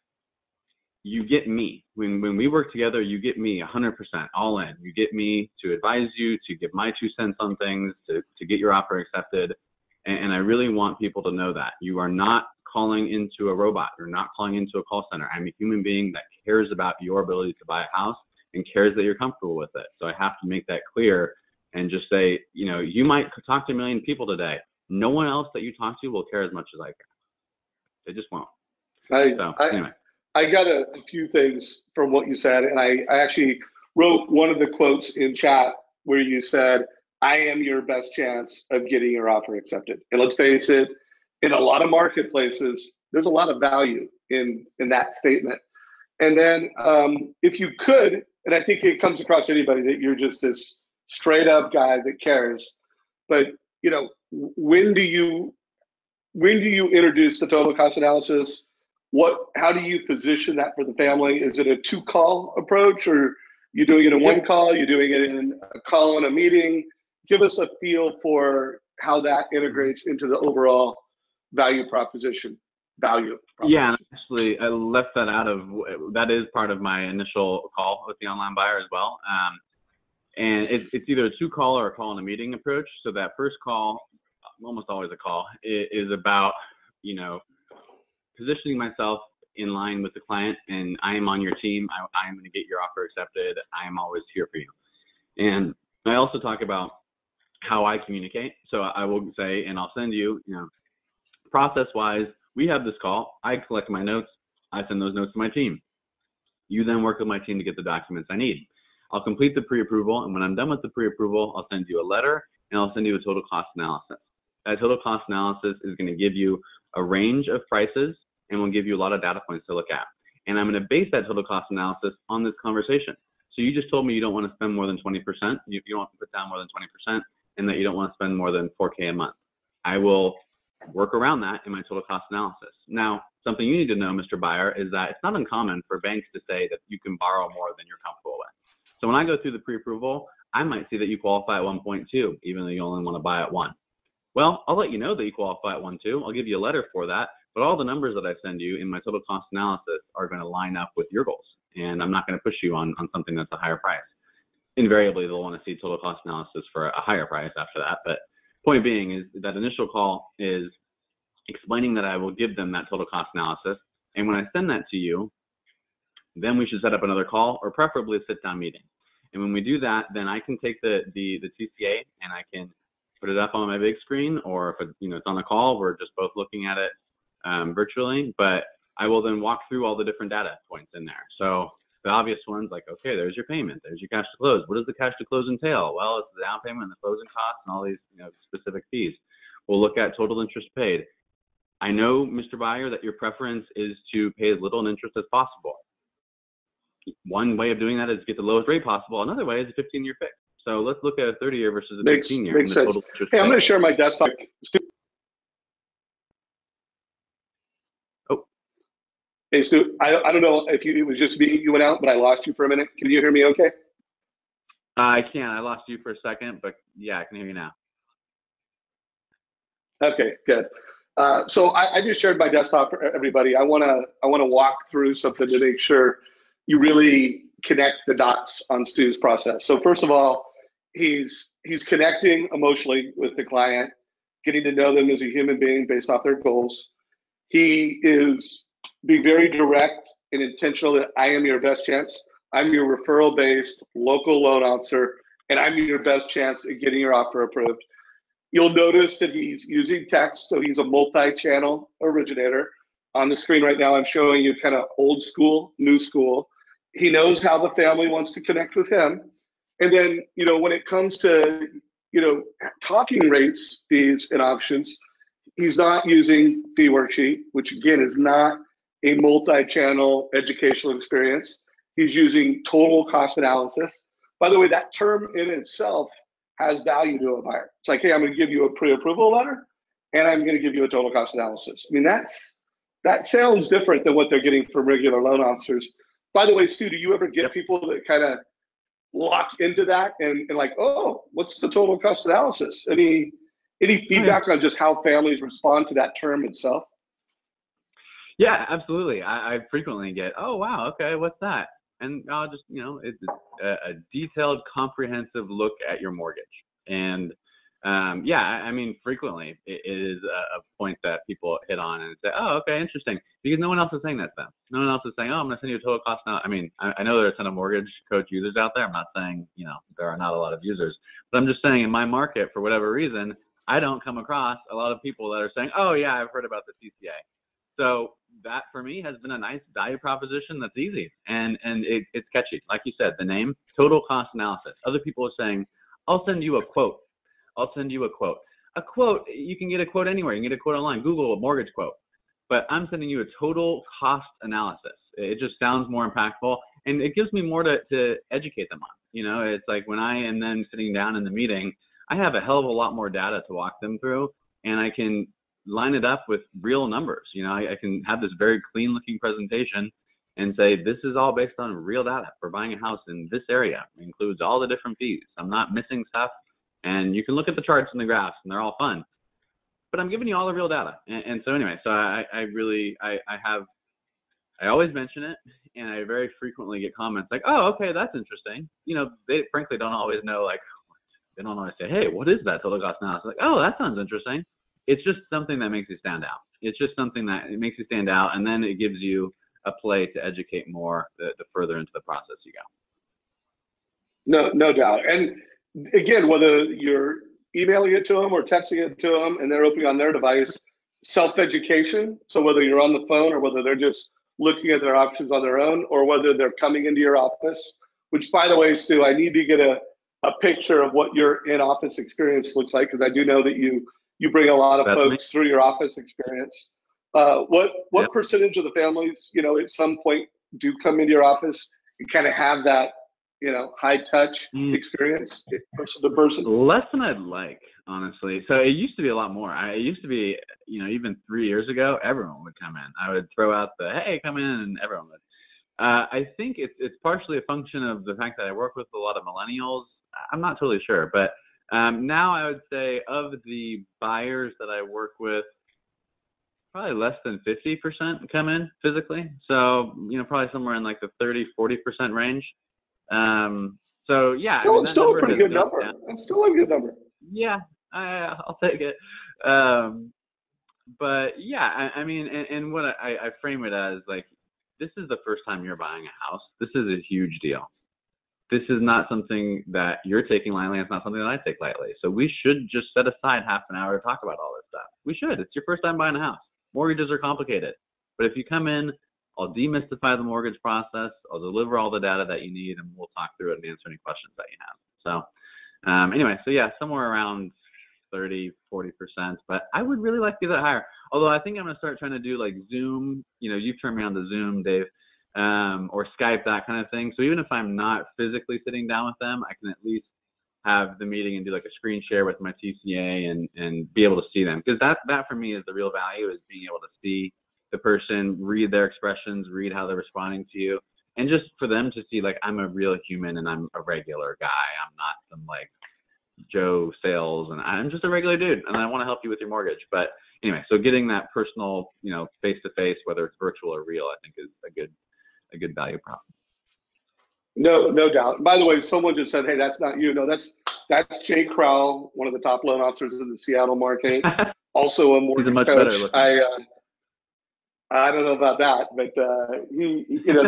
you get me. When we work together, you get me 100% all in. You get me to advise you, to give my 2 cents on things, to get your offer accepted. And I really want people to know that. You are not calling into a robot. You're not calling into a call center. I'm a human being that cares about your ability to buy a house and cares that you're comfortable with it. So I have to make that clear and just say, you might talk to a million people today. No one else that you talk to will care as much as I care. They just won't. Anyway. I got a few things from what you said, and I actually wrote one of the quotes in chat where you said, I am your best chance of getting your offer accepted. And let's face it, in a lot of marketplaces, there's a lot of value in that statement. And then if you could, and I think it comes across to anybody that you're just this straight up guy that cares, but when do you introduce the total cost analysis? How do you position that for the family? Is it a 2-call approach, or you doing it in 1 call? You're doing it in a call and a meeting? Give us a feel for how that integrates into the overall value proposition. Yeah, actually, I left that out of that. Is part of my initial call with the online buyer as well. And it's either a 2-call or a call and a meeting approach. So that first call, almost always a call, is about, positioning myself in line with the client, and I am on your team. I am going to get your offer accepted. I am always here for you. And I also talk about how I communicate. So I will say, and I'll send you, process-wise, we have this call. I collect my notes. I send those notes to my team. You then work with my team to get the documents I need. I'll complete the pre-approval, and when I'm done with the pre-approval, I'll send you a letter, and I'll send you a total cost analysis. That total cost analysis is going to give you a range of prices, and will give you a lot of data points to look at. And I'm going to base that total cost analysis on this conversation. So you just told me you don't want to spend more than 20%. You don't want to put down more than 20%, and that you don't want to spend more than $4K a month. I will work around that in my total cost analysis. Now, something you need to know, Mr. Buyer, is that it's not uncommon for banks to say that you can borrow more than you're comfortable with. So when I go through the pre-approval, I might see that you qualify at 1.2, even though you only want to buy at 1. Well, I'll let you know that you qualify at 1.2. I'll give you a letter for that, but all the numbers that I send you in my total cost analysis are going to line up with your goals, and I'm not going to push you on something that's a higher price. Invariably, they'll want to see total cost analysis for a higher price after that, but point being is that initial call is explaining that I will give them that total cost analysis, and when I send that to you, then we should set up another call or preferably a sit-down meeting. And when we do that, then I can take the TCA and I can put it up on my big screen, or if it's on a call, we're just both looking at it virtually. But I will then walk through all the different data points in there. So the obvious ones, like, okay, there's your payment, there's your cash to close. What does the cash to close entail? Well, it's the down payment and the closing costs and all these specific fees. We'll look at total interest paid. I know, Mr. Buyer, that your preference is to pay as little in interest as possible. One way of doing that is get the lowest rate possible. Another way is a 15-year fix. So let's look at a 30-year versus a 15-year. Makes sense. Hey, I'm going to share my desktop. Oh. Hey, Stu, I don't know if it was just me, you went out, but I lost you for a minute. Can you hear me okay? I can. I lost you for a second, but yeah, I can hear you now. Okay, good. So I just shared my desktop for everybody. I want to walk through something to make sure you really connect the dots on Stu's process. So first of all, he's connecting emotionally with the client, getting to know them as a human being based off their goals. He is being very direct and intentional that I am your best chance. I'm your referral-based local loan officer, and I'm your best chance at getting your offer approved. You'll notice that he's using text, so he's a multi-channel originator. On the screen right now, I'm showing you kind of old school, new school. He knows how the family wants to connect with him. And then, when it comes to, talking rates, fees, and options, he's not using fee worksheet, which again is not a multi-channel educational experience. He's using total cost analysis. By the way, that term in itself has value to a buyer. It's like, hey, I'm going to give you a pre-approval letter, and I'm going to give you a total cost analysis. I mean, that sounds different than what they're getting from regular loan officers. By the way, Stu, do you ever get people that kind of lock into that and like, oh, what's the total cost analysis? Any feedback on just how families respond to that term itself? Yeah, absolutely. I frequently get, oh, wow, okay, what's that? And I'll just, it's a detailed, comprehensive look at your mortgage. And yeah, I mean, frequently it is a point that people hit on and say, oh, okay, interesting. Because no one else is saying that to them. No one else is saying, oh, I'm going to send you a total cost now. I mean, I know there are a ton of mortgage coach users out there. I'm not saying, there are not a lot of users. But I'm just saying in my market, for whatever reason, I don't come across a lot of people that are saying, oh, yeah, I've heard about the TCA. So that for me has been a nice value proposition that's easy and it's catchy. Like you said, the name, total cost analysis. Other people are saying, I'll send you a quote. I'll send you a quote. A quote, you can get a quote anywhere. You can get a quote online, Google a mortgage quote. But I'm sending you a total cost analysis. It just sounds more impactful and it gives me more to educate them on. It's like when I am then sitting down in the meeting, I have a hell of a lot more data to walk them through and I can line it up with real numbers. I can have this very clean looking presentation and say, this is all based on real data for buying a house in this area. It includes all the different fees. I'm not missing stuff. And you can look at the charts and the graphs and they're all fun, but I'm giving you all the real data. And so anyway, so I always mention it and I very frequently get comments like, oh, okay, that's interesting. They frankly don't always know, like, they don't always say, hey, what is that total cost analysis? Like, oh, that sounds interesting. It's just something that makes you stand out. It's just something that it makes you stand out, and then it gives you a play to educate more the further into the process you go. No doubt. And again, whether you're emailing it to them or texting it to them and they're opening on their device, self-education. So whether you're on the phone or whether they're just looking at their options on their own or whether they're coming into your office, which by the way, Stu, I need to get a picture of what your in-office experience looks like because I do know that you bring a lot of folks through your office experience. What percentage of the families, at some point do come into your office and kind of have that, high touch experience person to person? Less than I'd like, honestly. So it used to be a lot more. It used to be, even 3 years ago, everyone would come in. I would throw out the, hey, come in, and everyone would. I think it's partially a function of the fact that I work with a lot of millennials I'm not totally sure. But now I would say of the buyers that I work with, probably less than 50% come in physically. So, probably somewhere in like the 30-40% range. So yeah, that Still a number pretty has good gone number. down. That's still a good number. Yeah, I'll take it. But yeah, and what I frame it as, like, this is the first time you're buying a house. This is a huge deal. This is not something that you're taking lightly. It's not something that I take lightly. So we should just set aside half an hour to talk about all this stuff. We should. It's your first time buying a house. Mortgages are complicated. But if you come in, I'll demystify the mortgage process. I'll deliver all the data that you need, and we'll talk through it and answer any questions that you have. So anyway, so yeah, somewhere around 30-40%. But I would really like to get that higher. Although I think I'm going to start trying to do like Zoom. You've turned me on to Zoom, Dave. Or Skype, that kind of thing. So even if I'm not physically sitting down with them, I can at least have the meeting and do like a screen share with my TCA and be able to see them. Because that for me is the real value, is being able to see the person, read their expressions, read how they're responding to you. And just for them to see, like, I'm a real human and I'm a regular guy. I'm not some like Joe sales, and I'm just a regular dude and I want to help you with your mortgage. But anyway, so getting that personal, face to face, whether it's virtual or real, I think is a good value prop. No doubt. By the way, someone just said, "Hey, that's not you." No, that's Jay Crowell, one of the top loan officers in the Seattle market, also a mortgage He's a much coach. better looking. I don't know about that, but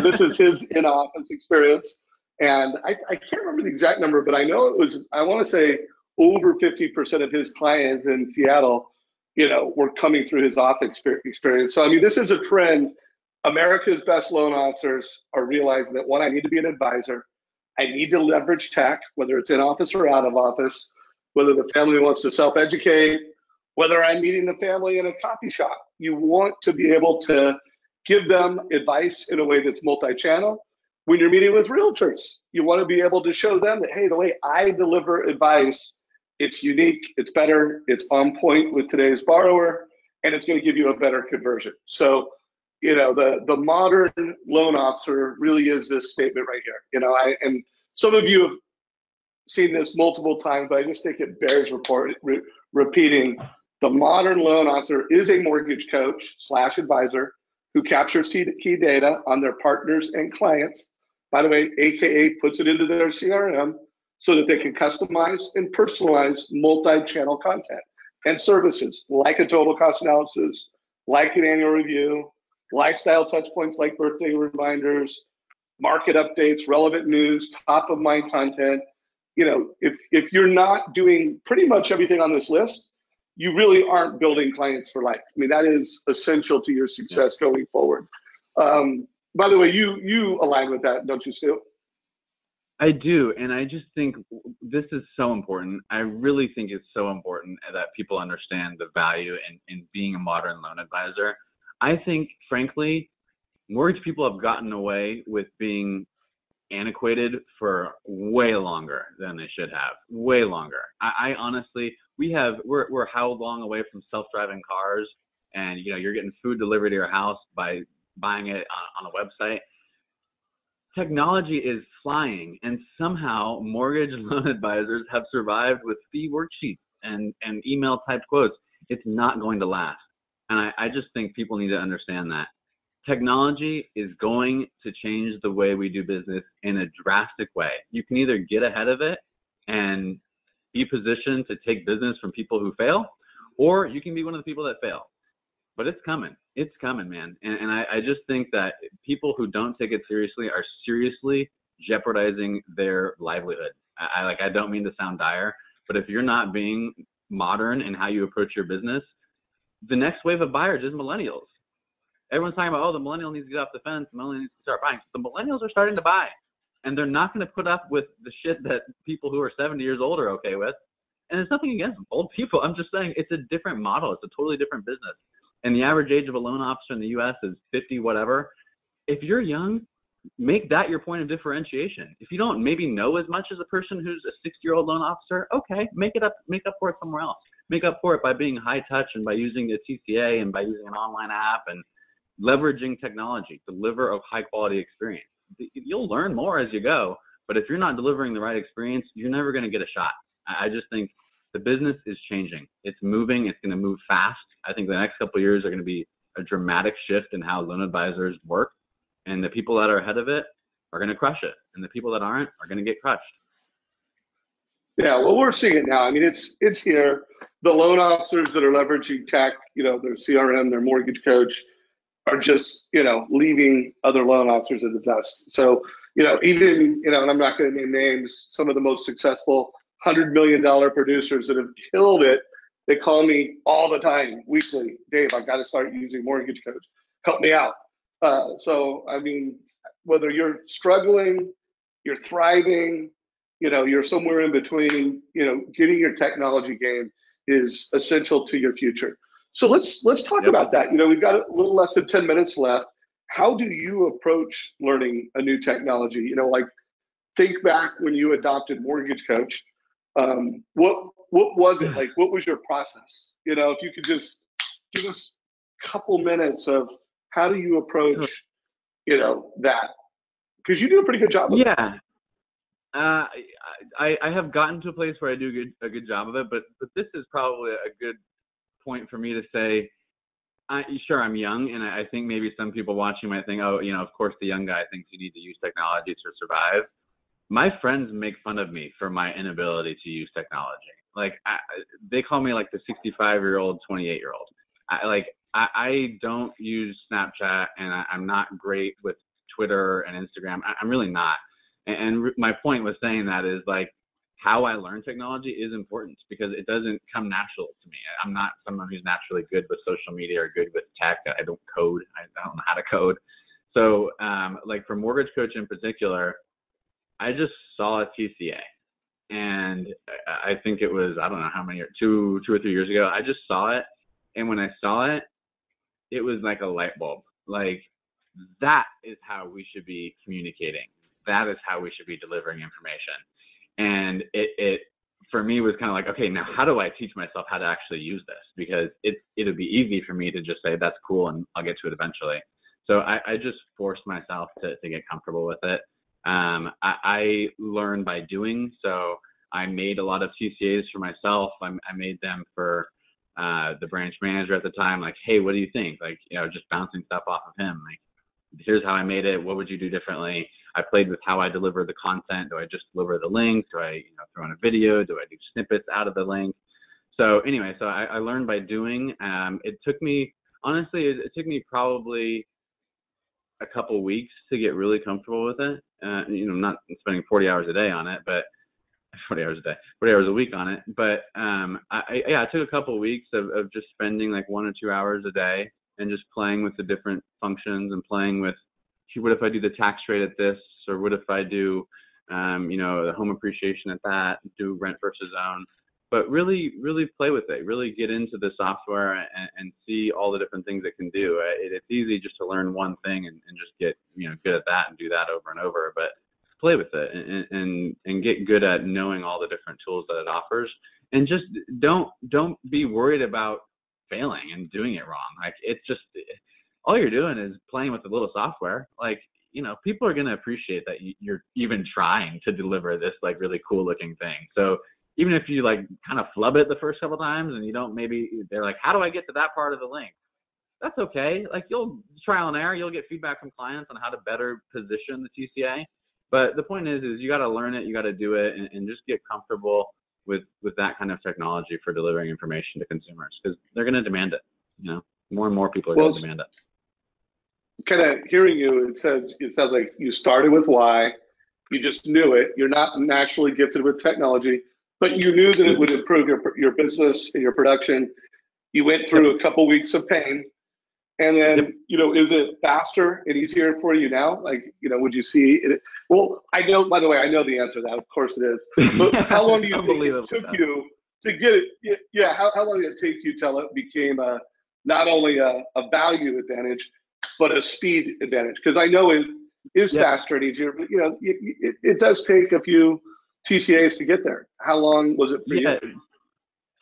this is his in-office experience, and I can't remember the exact number, but I know I want to say over 50% of his clients in Seattle, were coming through his office experience. So this is a trend. America's best loan officers are realizing that, one, I need to be an advisor. I need to leverage tech, whether it's in office or out of office, whether the family wants to self-educate, whether I'm meeting the family in a coffee shop. You want to be able to give them advice in a way that's multi-channel. When you're meeting with realtors, you want to be able to show them that, hey, the way I deliver advice, it's unique, it's better, it's on point with today's borrower, and it's going to give you a better conversion. So, the modern loan officer really is this statement right here. And some of you have seen this multiple times, but I just think it bears repeating. The modern loan officer is a mortgage coach / advisor who captures key data on their partners and clients. By the way, AKA puts it into their CRM so that they can customize and personalize multi-channel content and services like a total cost analysis, like an annual review, lifestyle touch points like birthday reminders, market updates, relevant news, top of mind content. If you're not doing pretty much everything on this list, you really aren't building clients for life. That is essential to your success going forward. By the way, you align with that, don't you, Stu? I do, and I just think this is so important. I really think it's so important that people understand the value in being a modern loan advisor. I think, frankly, mortgage people have gotten away with being antiquated for way longer than they should have. Way longer. I honestly, we're how long away from self-driving cars, and you're getting food delivered to your house by buying it on a website. Technology is flying, and somehow mortgage loan advisors have survived with fee worksheets and email typed quotes. It's not going to last. And I just think people need to understand that. Technology is going to change the way we do business in a drastic way. You can either get ahead of it and be positioned to take business from people who fail, or you can be one of the people that fail. But it's coming. It's coming, man. And I just think that people who don't take it seriously are seriously jeopardizing their livelihood. I don't mean to sound dire, but if you're not being modern in how you approach your business, the next wave of buyers is millennials. Everyone's talking about, the millennial needs to get off the fence, the millennial needs to start buying. The millennials are starting to buy, and they're not going to put up with the shit that people who are 70 years old are okay with. And there's nothing against old people. I'm just saying it's a different model. It's a totally different business. And the average age of a loan officer in the U.S. is 50 whatever. If you're young, make that your point of differentiation. If you don't maybe know as much as a person who's a 60-year-old loan officer, okay, make up for it somewhere else. Make up for it by being high touch and by using the TCA and by using an online app and leveraging technology, deliver a high quality experience. You'll learn more as you go, But if you're not delivering the right experience, you're never going to get a shot. I just think the business is changing. It's moving. It's going to move fast. I think the next couple of years are going to be a dramatic shift in how loan advisors work. And the people that are ahead of it are going to crush it. And the people that aren't are going to get crushed. Yeah, well, we're seeing it now. I mean, it's here. The loan officers that are leveraging tech, their CRM, their mortgage coach, are just, leaving other loan officers in the dust. So, even, and I'm not going to name names, some of the most successful $100 million producers that have killed it, they call me all the time, weekly, Dave, I've got to start using mortgage coach. Help me out. So, I mean, whether you're struggling, you're thriving, you're somewhere in between, getting your technology game is essential to your future. So let's talk about that. We've got a little less than 10 minutes left. How do you approach learning a new technology? Think back when you adopted Mortgage Coach. What was it like? What was your process? If you could just give us a couple minutes of how do you approach, that? Because you do a pretty good job of it. Yeah. I have gotten to a place where I do a good job of it, but this is probably a good point for me to say, sure, I'm young, and I think maybe some people watching might think, oh, of course the young guy thinks you need to use technology to survive. My friends make fun of me for my inability to use technology. They call me like the 65-year-old, 28-year-old. I don't use Snapchat, and I'm not great with Twitter and Instagram. I'm really not. And my point with saying that is how I learn technology is important because it doesn't come natural to me. I'm not someone who's naturally good with social media or good with tech. I don't code. I don't know how to code. So for Mortgage Coach in particular, I just saw a TCA. And I think it was, I don't know how many, 2 or 3 years ago, I just saw it. And when I saw it, it was like a light bulb. That is how we should be communicating. That is how we should be delivering information. And it for me was kind of like, okay, now how do I teach myself how to actually use this? Because it'll be easy for me to just say, that's cool, and I'll get to it eventually. So I just forced myself to get comfortable with it. I learned by doing. So I made a lot of TCAs for myself. I made them for the branch manager at the time. Hey, what do you think? Just bouncing stuff off of him. Here's how I made it. What would you do differently? I played with how I deliver the content. Do I just deliver the link? Do I throw in a video? Do I do snippets out of the link? So anyway, I learned by doing. It took me, honestly, it took me probably a couple weeks to get really comfortable with it. Not spending 40 hours a day on it, but 40 hours a week on it. But it took a couple of weeks of just spending 1 or 2 hours a day and just playing with the different functions and playing with, what if I do the tax rate at this, or what if I do, the home appreciation at that, do rent versus own. But really, really play with it. Really get into the software and see all the different things it can do. It's easy just to learn one thing and just get good at that and do that over and over. But play with it and get good at knowing all the different tools that it offers. And just don't be worried about failing and doing it wrong. It's just, all you're doing is playing with a little software. People are going to appreciate that you're even trying to deliver this really cool looking thing. So even if you kind of flub it the first couple times and you don't, maybe they're like, how do I get to that part of the link? That's okay. You'll trial and error. You'll get feedback from clients on how to better position the TCA. But the point is you got to learn it. You got to do it and just get comfortable with that kind of technology for delivering information to consumers, because they're going to demand it. More and more people are going to demand it. Kind of hearing you, it sounds like you started with why. You just knew it. You're not naturally gifted with technology, but you knew that it would improve your business and your production. You went through a couple weeks of pain, and then is it faster and easier for you now? Would you see it? Well, I know. By the way, I know the answer to that. Of course, it is. But how long do you think it took you to get it? Yeah. How long did it take you till it became not only a value advantage, but a speed advantage? Because I know it is faster and easier, but it does take a few TCAs to get there. How long was it for you?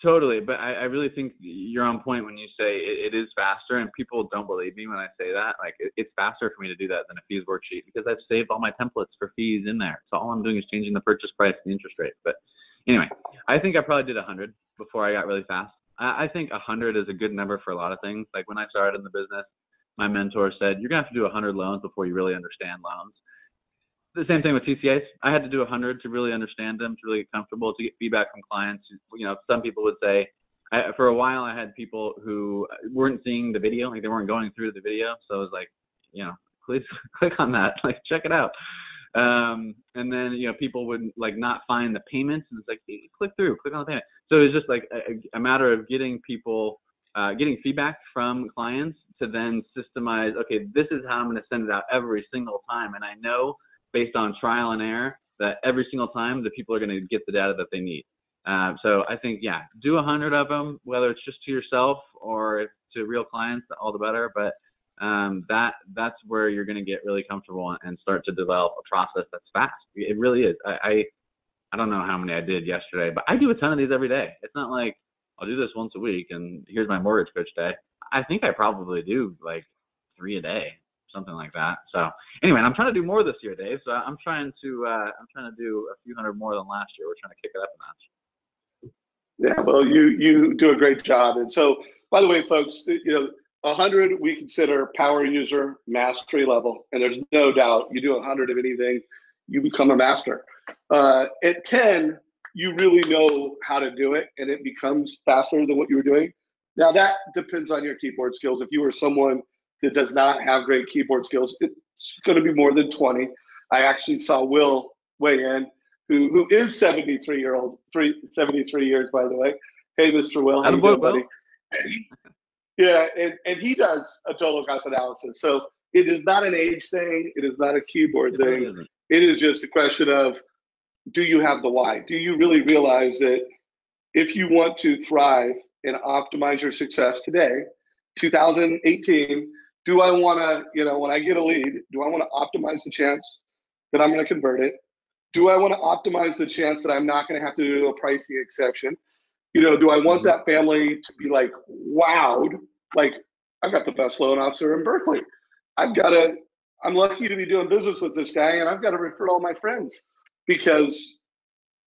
Totally, but I really think you're on point when you say it is faster, and people don't believe me when I say that. Like, it's faster for me to do that than a fees worksheet because I've saved all my templates for fees in there. So all I'm doing is changing the purchase price and the interest rate. But anyway, I think I probably did 100 before I got really fast. I think 100 is a good number for a lot of things. Like when I started in the business, my mentor said, you're going to have to do 100 loans before you really understand loans. The same thing with TCAs. I had to do 100 to really understand them, to really get comfortable, to get feedback from clients. You know, some people would say, for a while I had people who weren't seeing the video, like they weren't going through the video. So I was like, you know, please click on that, like check it out. And then, you know, people would like not find the payments, and it's like, hey, click on the payment. So it's just like a matter of getting people, getting feedback from clients to then systemize, okay, this is how I'm going to send it out every single time. And I know based on trial and error that every single time the people are going to get the data that they need. So I think, yeah, do 100 of them, whether it's just to yourself or to real clients, all the better. But that's where you're going to get really comfortable and start to develop a process that's fast. It really is. I don't know how many I did yesterday, but I do a ton of these every day. It's not like I'll do this once a week and here's my mortgage coach day. I think I probably do like 3 a day, something like that. So anyway, I'm trying to do more this year, Dave. So I'm trying to do a few hundred more than last year. We're trying to kick it up a notch. Yeah, well, you do a great job. And so, by the way, folks, you know, 100 we consider power user mastery level, and there's no doubt you do 100 of anything, you become a master. At 10, you really know how to do it, and it becomes faster than what you were doing. Now that depends on your keyboard skills. If you were someone that does not have great keyboard skills, it's going to be more than 20. I actually saw Will weigh in, who is 73 years, by the way. Hey, Mr. Will, how you doing, buddy? Yeah, and he does a total cost analysis. So it is not an age thing. It is not a keyboard thing. It is just a question of, do you have the why? Do you really realize that if you want to thrive and optimize your success today, 2018, do I want to, you know, when I get a lead, do I want to optimize the chance that I'm going to convert it? Do I want to optimize the chance that I'm not going to have to do a pricing exception? You know, do I want that family to be like wowed? Like, I've got the best loan officer in Berkeley. I'm lucky to be doing business with this guy, and I've got to refer all my friends because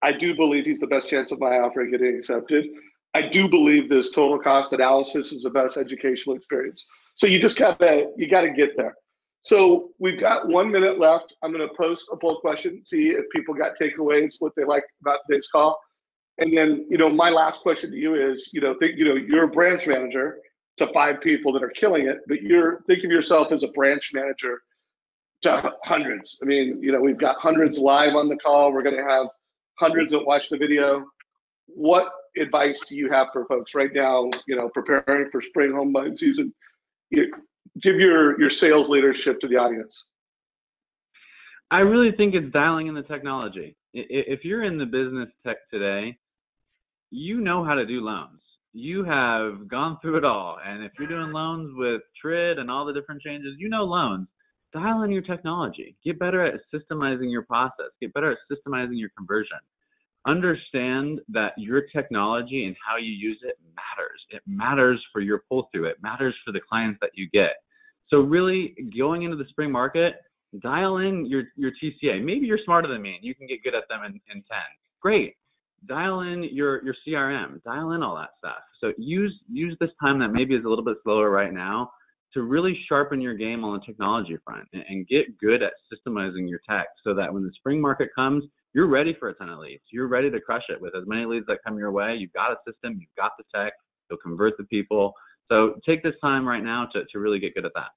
I do believe he's the best chance of my offer getting accepted. I do believe this total cost analysis is the best educational experience. So you got to get there. So we've got 1 minute left. I'm going to post a poll question, see if people got takeaways, what they liked about today's call. And then, you know, my last question to you is, you know, you're a branch manager to 5 people that are killing it, but think of yourself as a branch manager to hundreds. I mean, you know, we've got hundreds live on the call. We're going to have hundreds that watch the video. What advice do you have for folks right now, you know, preparing for spring home buying season? Give your sales leadership to the audience. I really think it's dialing in the technology. If you're in the business tech today, you know how to do loans. You have gone through it all. And if you're doing loans with TRID and all the different changes, you know loans. Dial in your technology. Get better at systemizing your process. Get better at systemizing your conversion. Understand that your technology and how you use it matters. It matters for your pull-through. It matters for the clients that you get. So really, going into the spring market, dial in your TCA. Maybe you're smarter than me and you can get good at them in 10. Great. Dial in your CRM. Dial in all that stuff. So use this time that maybe is a little bit slower right now to really sharpen your game on the technology front and get good at systemizing your tech so that when the spring market comes, you're ready for a ton of leads. You're ready to crush it with as many leads that come your way. You've got a system. You've got the tech. You'll convert the people. So take this time right now to really get good at that.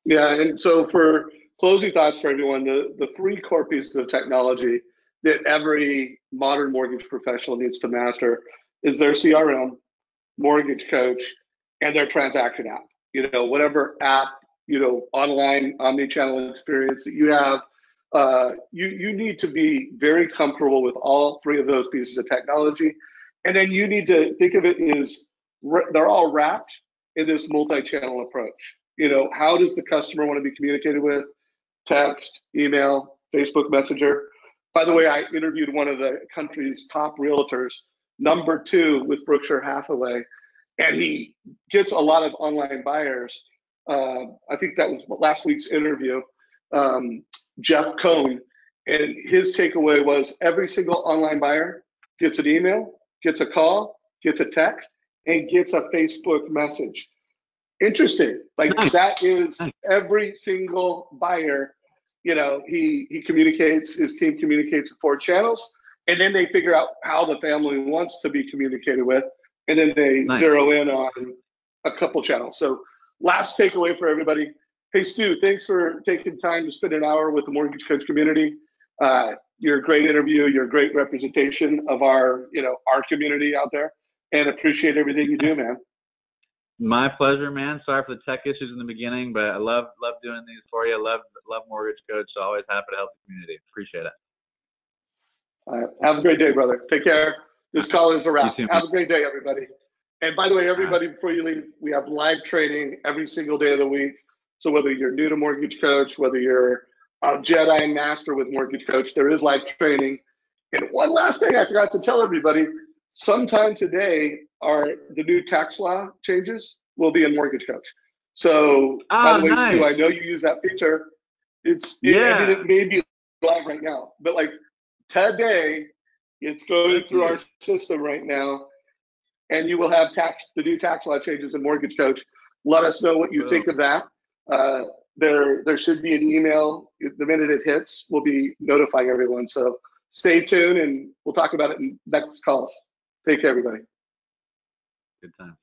Yeah, and so for closing thoughts for everyone, the 3 core pieces of technology that every modern mortgage professional needs to master is their CRM, mortgage coach, and their transaction app. You know, whatever app, you know, online omni-channel experience that you have, you need to be very comfortable with all 3 of those pieces of technology. And then you need to think of it as they're all wrapped in this multi-channel approach. You know, how does the customer want to be communicated with? Text, email, Facebook Messenger. By the way, I interviewed one of the country's top realtors number 2 with Berkshire Hathaway, and he gets a lot of online buyers. I think that was last week's interview, Jeff Cohn, and his takeaway was every single online buyer gets an email, gets a call, gets a text, and gets a Facebook message. Interesting. Like that is every single buyer. You know, he communicates, his team communicates in 4 channels, and then they figure out how the family wants to be communicated with, and then they zero in on a couple channels. So last takeaway for everybody. Hey, Stu, thanks for taking time to spend an hour with the Mortgage Coach community. You're a great interview. You're a great representation of our, our community out there, and appreciate everything you do, man. My pleasure, man. Sorry for the tech issues in the beginning, but I love doing these for you. Love Mortgage Coach. So always happy to help the community. Appreciate it. Have a great day, brother. Take care. This call is a wrap. Have a great day, everybody. And by the way, everybody, before you leave, we have live training every single day of the week. So whether you're new to Mortgage Coach, whether you're a Jedi Master with Mortgage Coach, there is live training. And one last thing I forgot to tell everybody, sometime today, the new tax law changes will be in Mortgage Coach. So, by the way, nice. Stu, I know you use that feature. It may be live right now, but like today, it's going through our system right now, and you will have the new tax law changes in Mortgage Coach. Let us know what you think of that. There should be an email. The minute it hits, we'll be notifying everyone. So stay tuned, and we'll talk about it in next calls. Take care, everybody. Good time.